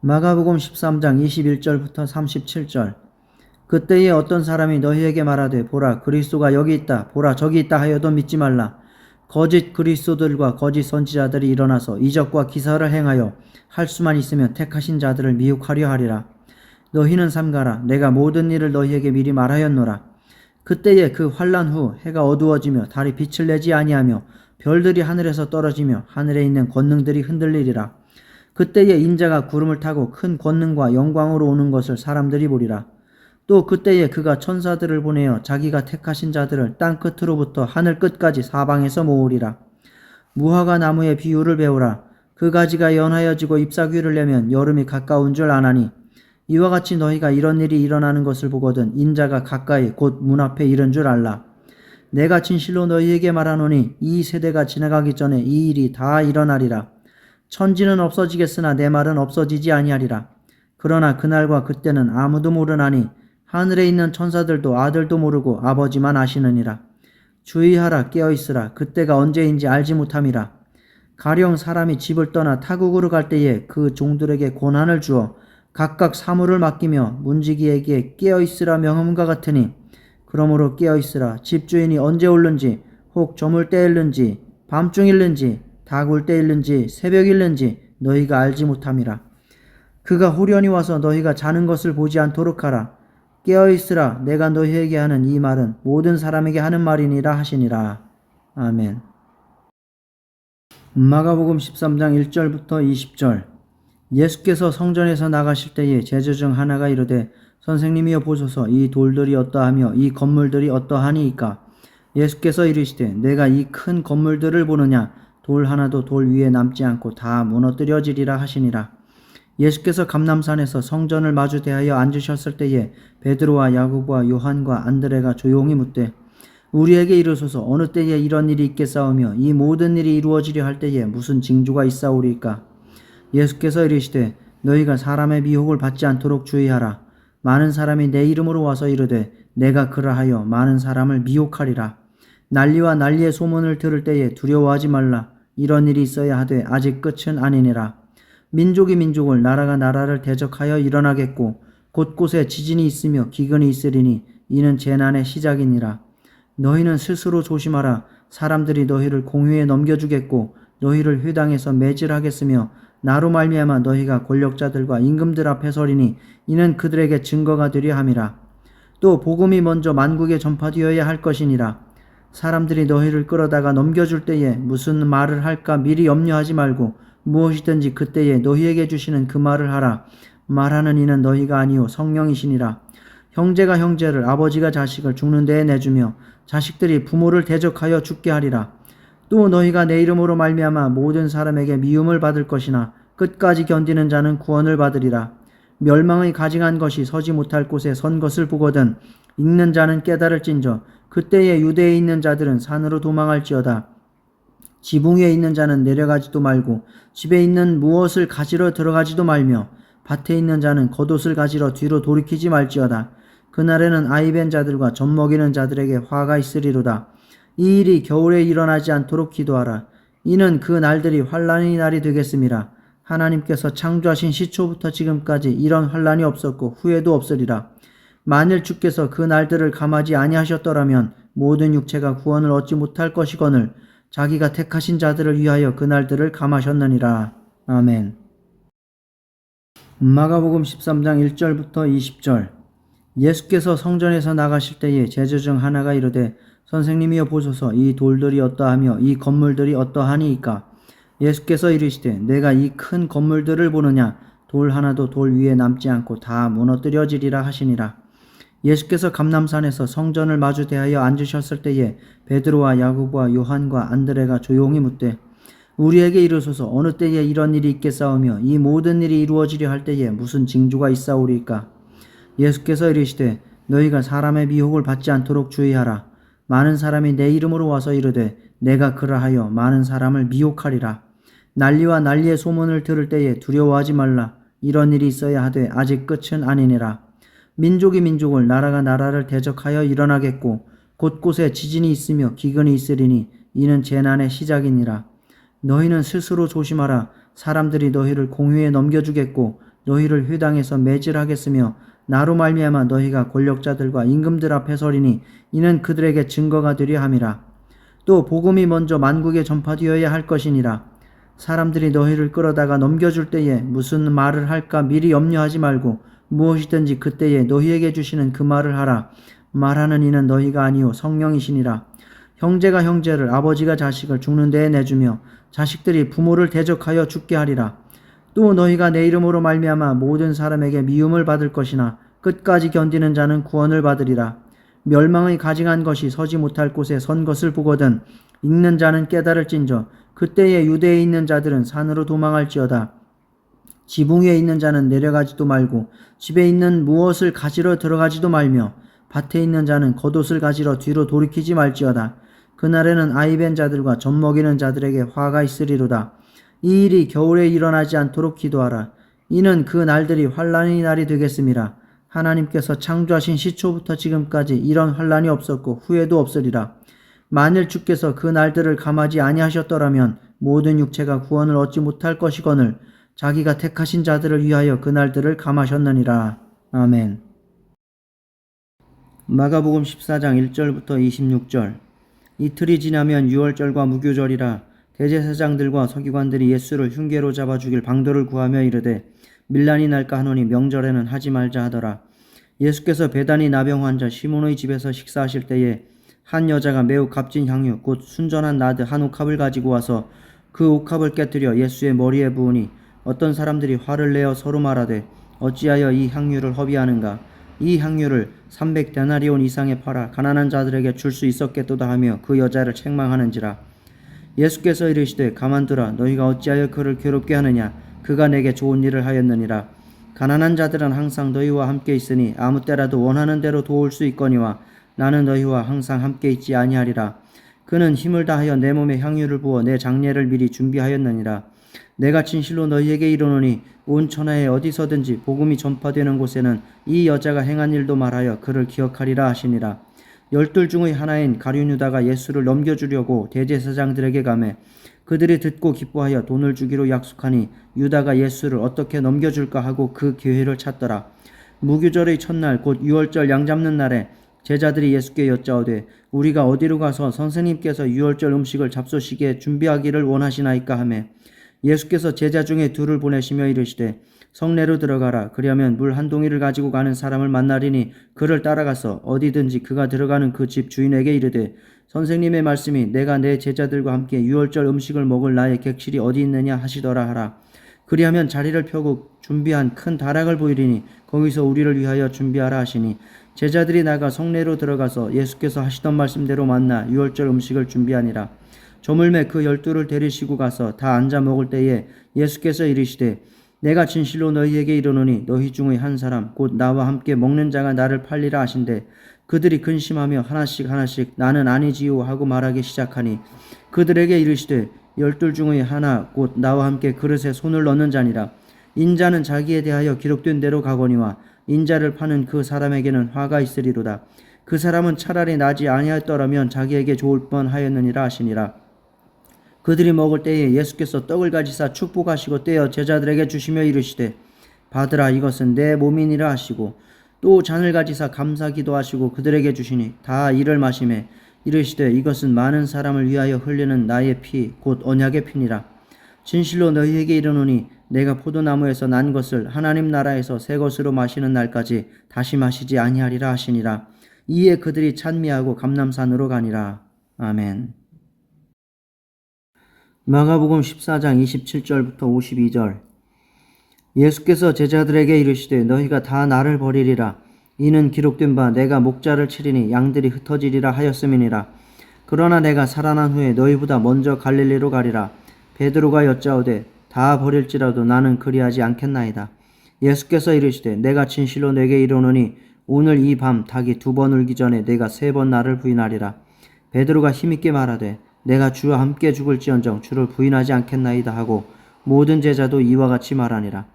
마가복음 13장 21절부터 37절. 그때에 어떤 사람이 너희에게 말하되 보라 그리스도가 여기 있다 보라 저기 있다 하여도 믿지 말라. 거짓 그리스도들과 거짓 선지자들이 일어나서 이적과 기사를 행하여 할 수만 있으면 택하신 자들을 미혹하려 하리라. 너희는 삼가라. 내가 모든 일을 너희에게 미리 말하였노라. 그때에 그 환난 후 해가 어두워지며 달이 빛을 내지 아니하며 별들이 하늘에서 떨어지며 하늘에 있는 권능들이 흔들리리라. 그때에 인자가 구름을 타고 큰 권능과 영광으로 오는 것을 사람들이 보리라. 또 그때에 그가 천사들을 보내어 자기가 택하신 자들을 땅 끝으로부터 하늘 끝까지 사방에서 모으리라. 무화과 나무의 비유를 배우라. 그 가지가 연하여지고 잎사귀를 내면 여름이 가까운 줄 아나니 이와 같이 너희가 이런 일이 일어나는 것을 보거든 인자가 가까이 곧 문 앞에 이른 줄 알라. 내가 진실로 너희에게 말하노니 이 세대가 지나가기 전에 이 일이 다 일어나리라. 천지는 없어지겠으나 내 말은 없어지지 아니하리라. 그러나 그날과 그때는 아무도 모르나니 하늘에 있는 천사들도 아들도 모르고 아버지만 아시느니라. 주의하라 깨어있으라. 그때가 언제인지 알지 못함이라. 가령 사람이 집을 떠나 타국으로 갈 때에 그 종들에게 권한을 주어 각각 사물을 맡기며 문지기에게 깨어있으라 명함과 같으니 그러므로 깨어있으라. 집주인이 언제 올는지 혹 저물 때일는지 밤중일는지 다굴 때일는지 새벽일는지 너희가 알지 못함이라. 그가 후련히 와서 너희가 자는 것을 보지 않도록 하라. 깨어있으라. 내가 너희에게 하는 이 말은 모든 사람에게 하는 말이니라 하시니라. 아멘. 마가복음 13장 1절부터 20절. 예수께서 성전에서 나가실 때에 제자 중 하나가 이르되 선생님이여 보소서 이 돌들이 어떠하며 이 건물들이 어떠하니이까. 예수께서 이르시되 내가 이 큰 건물들을 보느냐. 돌 하나도 돌 위에 남지 않고 다 무너뜨려지리라 하시니라. 예수께서 감람산에서 성전을 마주 대하여 앉으셨을 때에 베드로와 야고보와 요한과 안드레가 조용히 묻되 우리에게 이르소서 어느 때에 이런 일이 있겠사오며 이 모든 일이 이루어지려 할 때에 무슨 징조가 있사오리까. 예수께서 이르시되 너희가 사람의 미혹을 받지 않도록 주의하라. 많은 사람이 내 이름으로 와서 이르되 내가 그러하여 많은 사람을 미혹하리라. 난리와 난리의 소문을 들을 때에 두려워하지 말라. 이런 일이 있어야 하되 아직 끝은 아니니라. 민족이 민족을 나라가 나라를 대적하여 일어나겠고 곳곳에 지진이 있으며 기근이 있으리니 이는 재난의 시작이니라. 너희는 스스로 조심하라. 사람들이 너희를 공회에 넘겨주겠고 너희를 회당에서 매질하겠으며 나로 말미암아 너희가 권력자들과 임금들 앞에 서리니 이는 그들에게 증거가 되려 함이라. 또 복음이 먼저 만국에 전파되어야 할 것이니라. 사람들이 너희를 끌어다가 넘겨줄 때에 무슨 말을 할까 미리 염려하지 말고 무엇이든지 그때에 너희에게 주시는 그 말을 하라. 말하는 이는 너희가 아니요 성령이시니라. 형제가 형제를 아버지가 자식을 죽는 데에 내주며 자식들이 부모를 대적하여 죽게 하리라. 또 너희가 내 이름으로 말미암아 모든 사람에게 미움을 받을 것이나 끝까지 견디는 자는 구원을 받으리라. 멸망의 가증한 것이 서지 못할 곳에 선 것을 보거든 읽는 자는 깨달을진저 그때에 유대에 있는 자들은 산으로 도망할지어다. 지붕 위에 있는 자는 내려가지도 말고 집에 있는 무엇을 가지러 들어가지도 말며 밭에 있는 자는 겉옷을 가지러 뒤로 돌이키지 말지어다. 그날에는 아이벤 자들과 젖먹이는 자들에게 화가 있으리로다. 이 일이 겨울에 일어나지 않도록 기도하라. 이는 그 날들이 환난의 날이 되겠음이라. 하나님께서 창조하신 시초부터 지금까지 이런 환난이 없었고 후에도 없으리라. 만일 주께서 그 날들을 감하지 아니하셨더라면 모든 육체가 구원을 얻지 못할 것이거늘 자기가 택하신 자들을 위하여 그 날들을 감하셨느니라. 아멘. 마가복음 13장 1절부터 20절. 예수께서 성전에서 나가실 때에 제자 중 하나가 이르되 선생님이여 보소서 이 돌들이 어떠하며 이 건물들이 어떠하니이까. 예수께서 이르시되 내가 이 큰 건물들을 보느냐. 돌 하나도 돌 위에 남지 않고 다 무너뜨려지리라 하시니라. 예수께서 감람산에서 성전을 마주 대하여 앉으셨을 때에 베드로와 야고보와 요한과 안드레가 조용히 묻되 우리에게 이르소서 어느 때에 이런 일이 있겠사오며 이 모든 일이 이루어지려 할 때에 무슨 징조가 있사오리이까? 예수께서 이르시되 너희가 사람의 미혹을 받지 않도록 주의하라. 많은 사람이 내 이름으로 와서 이르되 내가 그러하여 많은 사람을 미혹하리라. 난리와 난리의 소문을 들을 때에 두려워하지 말라. 이런 일이 있어야 하되 아직 끝은 아니니라. 민족이 민족을 나라가 나라를 대적하여 일어나겠고 곳곳에 지진이 있으며 기근이 있으리니 이는 재난의 시작이니라. 너희는 스스로 조심하라. 사람들이 너희를 공회에 넘겨주겠고 너희를 회당에서 매질하겠으며 나로 말미암아 너희가 권력자들과 임금들 앞에 서리니 이는 그들에게 증거가 되려 함이라. 또 복음이 먼저 만국에 전파되어야 할 것이니라. 사람들이 너희를 끌어다가 넘겨줄 때에 무슨 말을 할까 미리 염려하지 말고 무엇이든지 그때에 너희에게 주시는 그 말을 하라. 말하는 이는 너희가 아니요 성령이시니라. 형제가 형제를 아버지가 자식을 죽는 데에 내주며 자식들이 부모를 대적하여 죽게 하리라. 또 너희가 내 이름으로 말미암아 모든 사람에게 미움을 받을 것이나 끝까지 견디는 자는 구원을 받으리라. 멸망의 가증한 것이 서지 못할 곳에 선 것을 보거든 읽는 자는 깨달을진저 그때에 유대에 있는 자들은 산으로 도망할지어다. 지붕 위에 있는 자는 내려가지도 말고 집에 있는 무엇을 가지러 들어가지도 말며 밭에 있는 자는 겉옷을 가지러 뒤로 돌이키지 말지어다. 그날에는 아이벤 자들과 젖먹이는 자들에게 화가 있으리로다. 이 일이 겨울에 일어나지 않도록 기도하라. 이는 그 날들이 환난의 날이 되겠음이라. 하나님께서 창조하신 시초부터 지금까지 이런 환난이 없었고 후에도 없으리라. 만일 주께서 그 날들을 감하지 아니하셨더라면 모든 육체가 구원을 얻지 못할 것이거늘 자기가 택하신 자들을 위하여 그 날들을 감하셨느니라. 아멘. 마가복음 14장 1절부터 26절. 이틀이 지나면 유월절과 무교절이라. 대제사장들과 서기관들이 예수를 흉계로 잡아 죽일 방도를 구하며 이르되 밀란이 날까 하노니 명절에는 하지 말자 하더라. 예수께서 베다니 나병 환자 시몬의 집에서 식사하실 때에 한 여자가 매우 값진 향유 곧 순전한 나드 한 옥합을 가지고 와서 그 옥합을 깨뜨려 예수의 머리에 부으니 어떤 사람들이 화를 내어 서로 말하되 어찌하여 이 향유를 허비하는가? 이 향유를 300데나리온 이상에 팔아 가난한 자들에게 줄 수 있었겠도다 하며 그 여자를 책망하는지라. 예수께서 이르시되 가만두라. 너희가 어찌하여 그를 괴롭게 하느냐? 그가 내게 좋은 일을 하였느니라. 가난한 자들은 항상 너희와 함께 있으니 아무 때라도 원하는 대로 도울 수 있거니와 나는 너희와 항상 함께 있지 아니하리라. 그는 힘을 다하여 내 몸에 향유를 부어 내 장례를 미리 준비하였느니라. 내가 진실로 너희에게 이르노니 온 천하에 어디서든지 복음이 전파되는 곳에는 이 여자가 행한 일도 말하여 그를 기억하리라 하시니라. 12 중의 하나인 가룟 유다가 예수를 넘겨주려고 대제사장들에게 가매 그들이 듣고 기뻐하여 돈을 주기로 약속하니 유다가 예수를 어떻게 넘겨줄까 하고 그 기회를 찾더라. 무교절의 첫날 곧 유월절 양 잡는 날에 제자들이 예수께 여짜오되 우리가 어디로 가서 선생님께서 유월절 음식을 잡수시기에 준비하기를 원하시나이까 하매 예수께서 제자 중에 둘을 보내시며 이르시되 성내로 들어가라. 그리하면 물 한 동이를 가지고 가는 사람을 만나리니 그를 따라가서 어디든지 그가 들어가는 그 집 주인에게 이르되 선생님의 말씀이 내가 내 제자들과 함께 유월절 음식을 먹을 나의 객실이 어디 있느냐 하시더라 하라. 그리하면 자리를 펴고 준비한 큰 다락을 보이리니 거기서 우리를 위하여 준비하라 하시니 제자들이 나가 성내로 들어가서 예수께서 하시던 말씀대로 만나 유월절 음식을 준비하니라. 저물매 그 12를 데리시고 가서 다 앉아 먹을 때에 예수께서 이르시되 내가 진실로 너희에게 이르노니 너희 중의 한 사람 곧 나와 함께 먹는 자가 나를 팔리라 하신대 그들이 근심하며 하나씩 나는 아니지요 하고 말하기 시작하니 그들에게 이르시되 12 중의 하나 곧 나와 함께 그릇에 손을 넣는 자니라. 인자는 자기에 대하여 기록된 대로 가거니와 인자를 파는 그 사람에게는 화가 있으리로다. 그 사람은 차라리 나지 아니하였더라면 자기에게 좋을 뻔하였느니라 하시니라. 그들이 먹을 때에 예수께서 떡을 가지사 축복하시고 떼어 제자들에게 주시며 이르시되 받으라 이것은 내 몸이니라 하시고 또 잔을 가지사 감사기도 하시고 그들에게 주시니 다 이를 마시매 이르시되 이것은 많은 사람을 위하여 흘리는 나의 피 곧 언약의 피니라. 진실로 너희에게 이르노니 내가 포도나무에서 난 것을 하나님 나라에서 새 것으로 마시는 날까지 다시 마시지 아니하리라 하시니라. 이에 그들이 찬미하고 감람산으로 가니라. 아멘. 마가복음 14장 27절부터 52절. 예수께서 제자들에게 이르시되 너희가 다 나를 버리리라. 이는 기록된 바 내가 목자를 치리니 양들이 흩어지리라 하였음이니라. 그러나 내가 살아난 후에 너희보다 먼저 갈릴리로 가리라. 베드로가 여짜오되 다 버릴지라도 나는 그리하지 않겠나이다. 예수께서 이르시되 내가 진실로 내게 이르노니 오늘 이 밤 닭이 2번 울기 전에 내가 3번 나를 부인하리라. 베드로가 힘있게 말하되 내가 주와 함께 죽을지언정 주를 부인하지 않겠나이다 하고 모든 제자도 이와 같이 말하니라.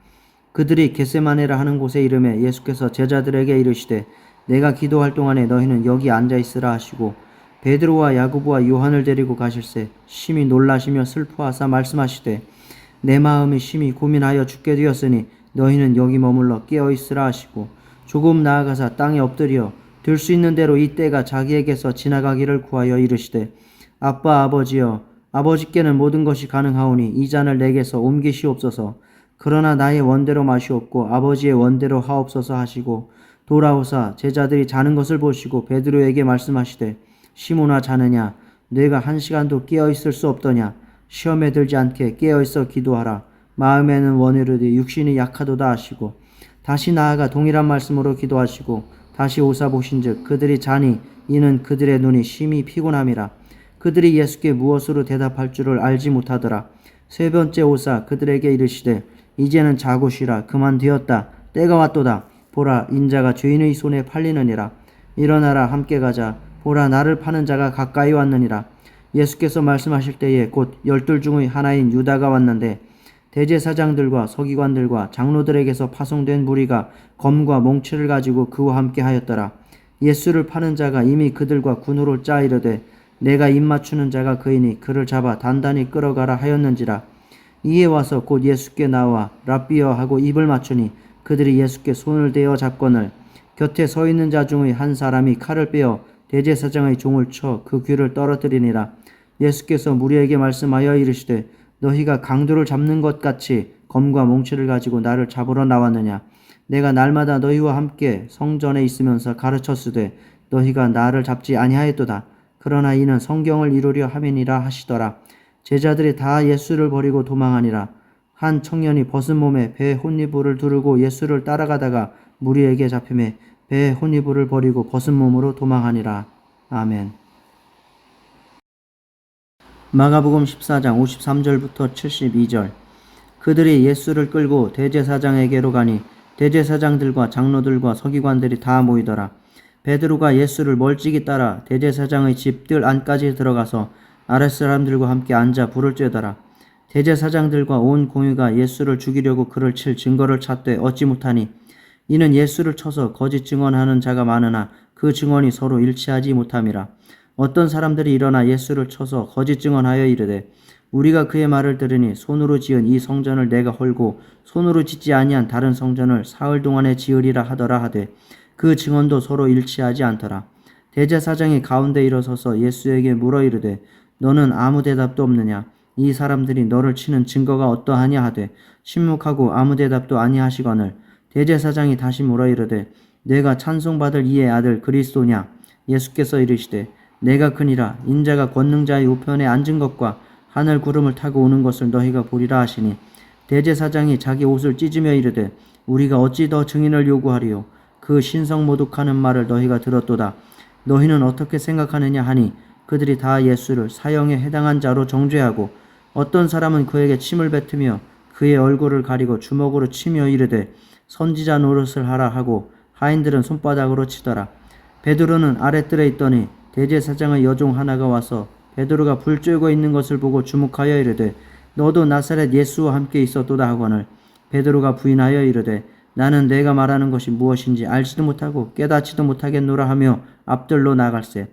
그들이 겟세마네라 하는 곳에 이르매 예수께서 제자들에게 이르시되 내가 기도할 동안에 너희는 여기 앉아있으라 하시고 베드로와 야고보와 요한을 데리고 가실새 심히 놀라시며 슬퍼하사 말씀하시되 내 마음이 심히 고민하여 죽게 되었으니 너희는 여기 머물러 깨어있으라 하시고 조금 나아가사 땅에 엎드려 들 수 있는 대로 이 때가 자기에게서 지나가기를 구하여 이르시되 아빠 아버지여 아버지께는 모든 것이 가능하오니 이 잔을 내게서 옮기시옵소서. 그러나 나의 원대로 마시옵고 아버지의 원대로 하옵소서 하시고 돌아오사 제자들이 자는 것을 보시고 베드로에게 말씀하시되 시몬아 자느냐 네가 1시간도 깨어있을 수 없더냐. 시험에 들지 않게 깨어있어 기도하라. 마음에는 원하려되 육신이 약하도다 하시고 다시 나아가 동일한 말씀으로 기도하시고 다시 오사 보신즉 그들이 자니 이는 그들의 눈이 심히 피곤함이라. 그들이 예수께 무엇으로 대답할 줄을 알지 못하더라. 3번째 오사 그들에게 이르시되 이제는 자고 쉬라. 그만 되었다. 때가 왔도다. 보라 인자가 죄인의 손에 팔리느니라. 일어나라 함께 가자. 보라 나를 파는 자가 가까이 왔느니라. 예수께서 말씀하실 때에 곧 12 중의 하나인 유다가 왔는데 대제사장들과 서기관들과 장로들에게서 파송된 무리가 검과 몽치를 가지고 그와 함께 하였더라. 예수를 파는 자가 이미 그들과 군으로 짜 이르되 내가 입맞추는 자가 그이니 그를 잡아 단단히 끌어가라 하였는지라. 이에 와서 곧 예수께 나와 랍비여 하고 입을 맞추니 그들이 예수께 손을 대어 잡거늘 곁에 서 있는 자 중의 한 사람이 칼을 빼어 대제사장의 종을 쳐 그 귀를 떨어뜨리니라. 예수께서 무리에게 말씀하여 이르시되 너희가 강도를 잡는 것 같이 검과 몽치를 가지고 나를 잡으러 나왔느냐. 내가 날마다 너희와 함께 성전에 있으면서 가르쳤으되 너희가 나를 잡지 아니하였도다. 그러나 이는 성경을 이루려 함이니라 하시더라. 제자들이 다 예수를 버리고 도망하니라. 한 청년이 벗은 몸에 배에 혼이불을 두르고 예수를 따라가다가 무리에게 잡히매 배에 혼이불을 버리고 벗은 몸으로 도망하니라. 아멘. 마가복음 14장 53절부터 72절. 그들이 예수를 끌고 대제사장에게로 가니 대제사장들과 장로들과 서기관들이 다 모이더라. 베드로가 예수를 멀찍이 따라 대제사장의 집들 안까지 들어가서 아랫사람들과 함께 앉아 불을 쬐더라. 대제사장들과 온 공회가 예수를 죽이려고 그를 칠 증거를 찾되 얻지 못하니 이는 예수를 쳐서 거짓 증언하는 자가 많으나 그 증언이 서로 일치하지 못함이라. 어떤 사람들이 일어나 예수를 쳐서 거짓 증언하여 이르되 우리가 그의 말을 들으니 손으로 지은 이 성전을 내가 헐고 손으로 짓지 아니한 다른 성전을 사흘 동안에 지으리라 하더라 하되 그 증언도 서로 일치하지 않더라. 대제사장이 가운데 일어서서 예수에게 물어 이르되 너는 아무 대답도 없느냐. 이 사람들이 너를 치는 증거가 어떠하냐 하되 침묵하고 아무 대답도 아니하시거늘 대제사장이 다시 물어 이르되 내가 찬송받을 이의 아들 그리스도냐. 예수께서 이르시되 내가 크니라. 인자가 권능자의 우편에 앉은 것과 하늘 구름을 타고 오는 것을 너희가 보리라 하시니 대제사장이 자기 옷을 찢으며 이르되 우리가 어찌 더 증인을 요구하리요. 그 신성모독하는 말을 너희가 들었도다. 너희는 어떻게 생각하느냐 하니 그들이 다 예수를 사형에 해당한 자로 정죄하고 어떤 사람은 그에게 침을 뱉으며 그의 얼굴을 가리고 주먹으로 치며 이르되 선지자 노릇을 하라 하고 하인들은 손바닥으로 치더라. 베드로는 아랫뜰에 있더니 대제사장의 여종 하나가 와서 베드로가 불 쬐고 있는 것을 보고 주목하여 이르되 너도 나사렛 예수와 함께 있었도다 하거늘 베드로가 부인하여 이르되 나는 내가 말하는 것이 무엇인지 알지도 못하고 깨닫지도 못하겠노라 하며 앞들로 나갈새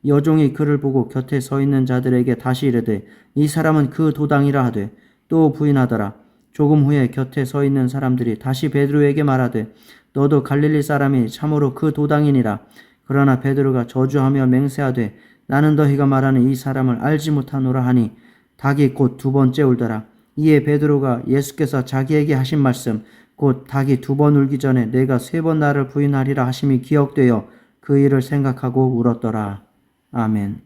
여종이 그를 보고 곁에 서 있는 자들에게 다시 이르되 이 사람은 그 도당이라 하되 또 부인하더라. 조금 후에 곁에 서 있는 사람들이 다시 베드로에게 말하되 너도 갈릴리 사람이 참으로 그 도당이니라. 그러나 베드로가 저주하며 맹세하되 나는 너희가 말하는 이 사람을 알지 못하노라 하니 닭이 곧 2번째 울더라. 이에 베드로가 예수께서 자기에게 하신 말씀 곧 닭이 2번 울기 전에 내가 3번 나를 부인하리라 하심이 기억되어 그 일을 생각하고 울었더라. 아멘.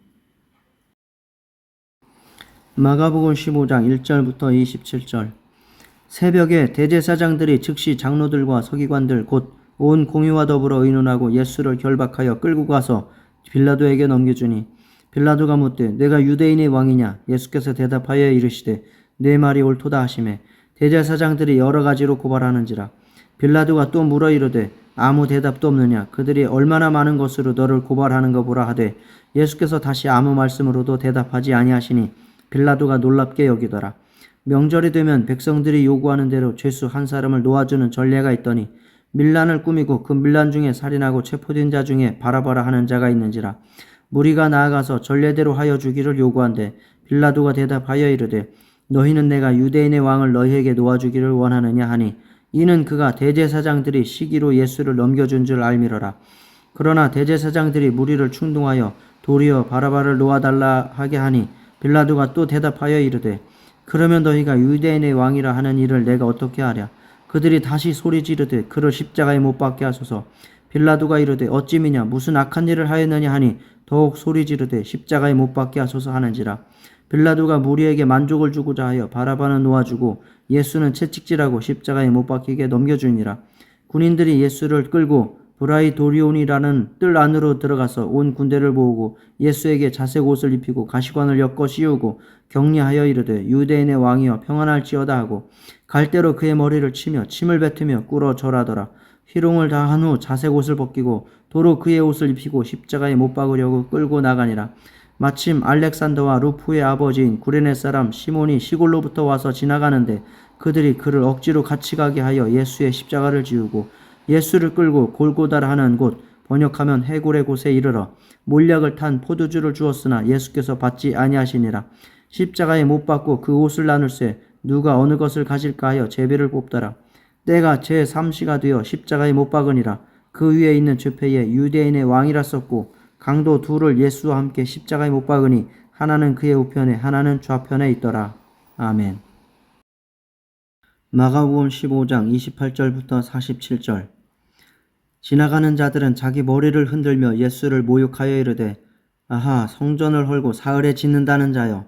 마가복음 15장 1절부터 27절. 새벽에 대제사장들이 즉시 장로들과 서기관들 곧 온 공의와 더불어 의논하고 예수를 결박하여 끌고 가서 빌라도에게 넘겨주니 빌라도가 묻되 내가 유대인의 왕이냐? 예수께서 대답하여 이르시되 내 말이 옳도다 하시매 대제사장들이 여러 가지로 고발하는지라. 빌라도가 또 물어 이르되 아무 대답도 없느냐? 그들이 얼마나 많은 것으로 너를 고발하는가 보라 하되 예수께서 다시 아무 말씀으로도 대답하지 아니하시니 빌라도가 놀랍게 여기더라. 명절이 되면 백성들이 요구하는 대로 죄수 한 사람을 놓아주는 전례가 있더니 밀란을 꾸미고 그 밀란 중에 살인하고 체포된 자 중에 바라바라 하는 자가 있는지라. 무리가 나아가서 전례대로 하여 주기를 요구한데 빌라도가 대답하여 이르되 너희는 내가 유대인의 왕을 너희에게 놓아주기를 원하느냐 하니 이는 그가 대제사장들이 시기로 예수를 넘겨준 줄 알미러라. 그러나 대제사장들이 무리를 충동하여 도리어 바라바를 놓아달라 하게 하니 빌라도가 또 대답하여 이르되 그러면 너희가 유대인의 왕이라 하는 일을 내가 어떻게 하랴. 그들이 다시 소리 지르되 그를 십자가에 못 박게 하소서. 빌라도가 이르되 어찌미냐 무슨 악한 일을 하였느냐 하니 더욱 소리 지르되 십자가에 못 박게 하소서 하는지라. 빌라도가 무리에게 만족을 주고자 하여 바라바는 놓아주고 예수는 채찍질하고 십자가에 못 박히게 넘겨주니라. 군인들이 예수를 끌고 브라이도리온이라는 뜰 안으로 들어가서 온 군대를 모으고 예수에게 자색 옷을 입히고 가시관을 엮어 씌우고 격려하여 이르되 유대인의 왕이여 평안할지어다 하고 갈대로 그의 머리를 치며 침을 뱉으며 꿇어 절하더라. 희롱을 다한 후 자색 옷을 벗기고 도로 그의 옷을 입히고 십자가에 못 박으려고 끌고 나가니라. 마침 알렉산더와 루프의 아버지인 구레네 사람 시몬이 시골로부터 와서 지나가는데 그들이 그를 억지로 같이 가게 하여 예수의 십자가를 지우고 예수를 끌고 골고다라 하는 곳 번역하면 해골의 곳에 이르러 몰약을 탄 포도주를 주었으나 예수께서 받지 아니하시니라. 십자가에 못 박고 그 옷을 나눌세 누가 어느 것을 가질까 하여 제비를 뽑더라. 때가 제3시가 되어 십자가에 못 박으니라. 그 위에 있는 죄패에 유대인의 왕이라 썼고 강도 둘을 예수와 함께 십자가에 못 박으니 하나는 그의 우편에 하나는 좌편에 있더라. 아멘. 마가복음 15장 28절부터 47절. 지나가는 자들은 자기 머리를 흔들며 예수를 모욕하여 이르되 아하 성전을 헐고 사흘에 짓는다는 자여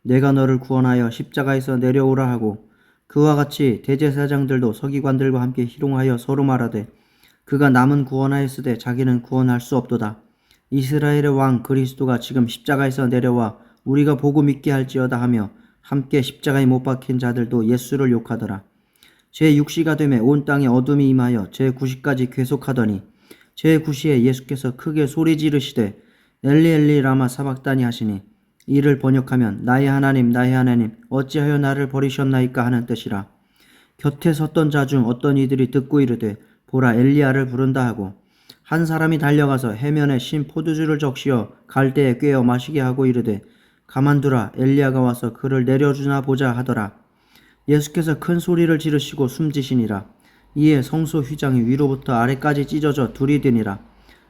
내가 너를 구원하여 십자가에서 내려오라 하고 그와 같이 대제사장들도 서기관들과 함께 희롱하여 서로 말하되 그가 남은 구원하였으되 자기는 구원할 수 없도다. 이스라엘의 왕 그리스도가 지금 십자가에서 내려와 우리가 보고 믿게 할지어다 하며 함께 십자가에 못 박힌 자들도 예수를 욕하더라. 제6시가 되매 온 땅에 어둠이 임하여 제9시까지 계속하더니 제9시에 예수께서 크게 소리 지르시되 엘리 엘리 라마 사박다니 하시니 이를 번역하면 나의 하나님 어찌하여 나를 버리셨나이까 하는 뜻이라. 곁에 섰던 자 중 어떤 이들이 듣고 이르되 보라 엘리야를 부른다 하고 한 사람이 달려가서 해면에 신 포도주를 적시어 갈대에 꿰어 마시게 하고 이르되 가만두라 엘리야가 와서 그를 내려주나 보자 하더라. 예수께서 큰 소리를 지르시고 숨지시니라. 이에 성소 휘장이 위로부터 아래까지 찢어져 둘이 되니라.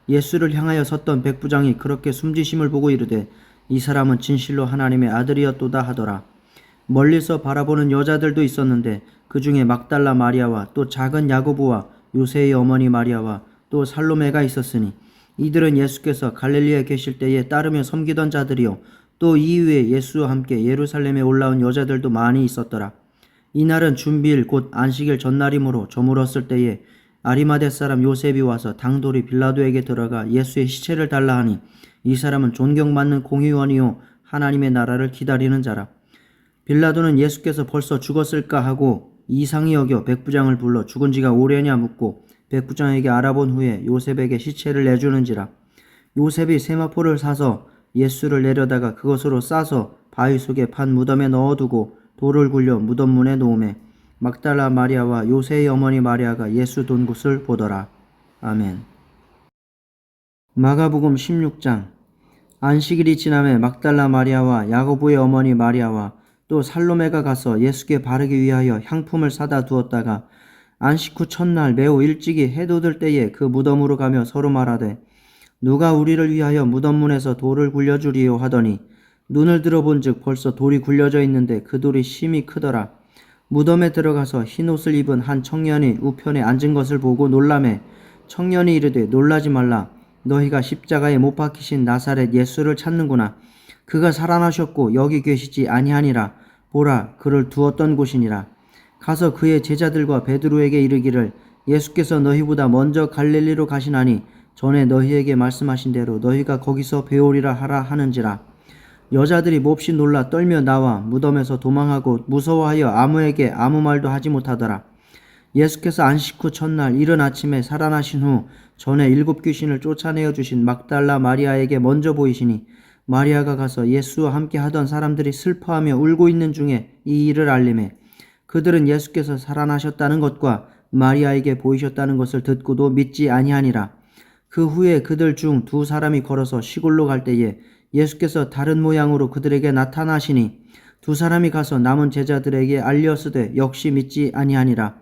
예수를 향하여 섰던 백부장이 그렇게 숨지심을 보고 이르되 이 사람은 진실로 하나님의 아들이었도다 하더라. 멀리서 바라보는 여자들도 있었는데 그 중에 막달라 마리아와 또 작은 야고보와 요새의 어머니 마리아와 또 살로메가 있었으니 이들은 예수께서 갈릴리에 계실 때에 따르며 섬기던 자들이요 또 이후에 예수와 함께 예루살렘에 올라온 여자들도 많이 있었더라. 이날은 준비일 곧 안식일 전날이므로 저물었을 때에 아리마대 사람 요셉이 와서 당돌이 빌라도에게 들어가 예수의 시체를 달라 하니 이 사람은 존경받는 공의원이요 하나님의 나라를 기다리는 자라. 빌라도는 예수께서 벌써 죽었을까 하고 이상히 여겨 백부장을 불러 죽은 지가 오래냐 묻고 백부장에게 알아본 후에 요셉에게 시체를 내주는지라. 요셉이 세마포를 사서 예수를 내려다가 그것으로 싸서 바위 속에 판 무덤에 넣어두고 돌을 굴려 무덤 문에 놓으매 막달라 마리아와 요새의 어머니 마리아가 예수 돈 곳을 보더라. 아멘. 마가복음 16장. 안식일이 지나매 막달라 마리아와 야고보의 어머니 마리아와 또 살로메가 가서 예수께 바르기 위하여 향품을 사다 두었다가 안식 후 첫날 매우 일찍이 해 돋을 때에 그 무덤으로 가며 서로 말하되 누가 우리를 위하여 무덤 문에서 돌을 굴려주리요 하더니 눈을 들어본즉 벌써 돌이 굴려져 있는데 그 돌이 심히 크더라. 무덤에 들어가서 흰옷을 입은 한 청년이 우편에 앉은 것을 보고 놀라매 청년이 이르되 놀라지 말라. 너희가 십자가에 못 박히신 나사렛 예수를 찾는구나. 그가 살아나셨고 여기 계시지 아니하니라. 보라 그를 두었던 곳이니라. 가서 그의 제자들과 베드로에게 이르기를 예수께서 너희보다 먼저 갈릴리로 가시나니 전에 너희에게 말씀하신 대로 너희가 거기서 배우리라 하라 하는지라. 여자들이 몹시 놀라 떨며 나와 무덤에서 도망하고 무서워하여 아무에게 아무 말도 하지 못하더라. 예수께서 안식 후 첫날 이른 아침에 살아나신 후 전에 7 귀신을 쫓아내어 주신 막달라 마리아에게 먼저 보이시니 마리아가 가서 예수와 함께 하던 사람들이 슬퍼하며 울고 있는 중에 이 일을 알림해 그들은 예수께서 살아나셨다는 것과 마리아에게 보이셨다는 것을 듣고도 믿지 아니하니라. 그 후에 그들 중 2 사람이 걸어서 시골로 갈 때에 예수께서 다른 모양으로 그들에게 나타나시니 2 사람이 가서 남은 제자들에게 알렸으되 역시 믿지 아니하니라.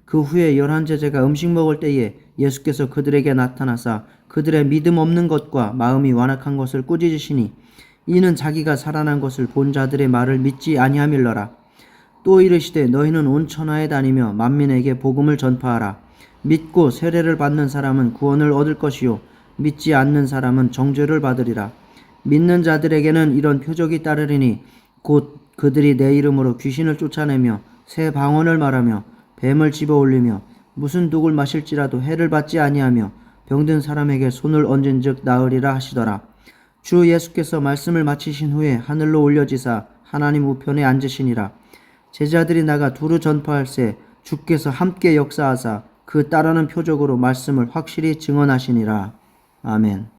그 후에 11 제자가 음식 먹을 때에 예수께서 그들에게 나타나사 그들의 믿음 없는 것과 마음이 완악한 것을 꾸짖으시니 이는 자기가 살아난 것을 본 자들의 말을 믿지 아니함일러라. 또 이르시되 너희는 온 천하에 다니며 만민에게 복음을 전파하라. 믿고 세례를 받는 사람은 구원을 얻을 것이요 믿지 않는 사람은 정죄를 받으리라. 믿는 자들에게는 이런 표적이 따르리니 곧 그들이 내 이름으로 귀신을 쫓아내며 새 방언을 말하며 뱀을 집어올리며 무슨 독을 마실지라도 해를 받지 아니하며 병든 사람에게 손을 얹은즉 나으리라 하시더라. 주 예수께서 말씀을 마치신 후에 하늘로 올려지사 하나님 우편에 앉으시니라. 제자들이 나가 두루 전파할새 주께서 함께 역사하사 그 따르는 표적으로 말씀을 확실히 증언하시니라. 아멘.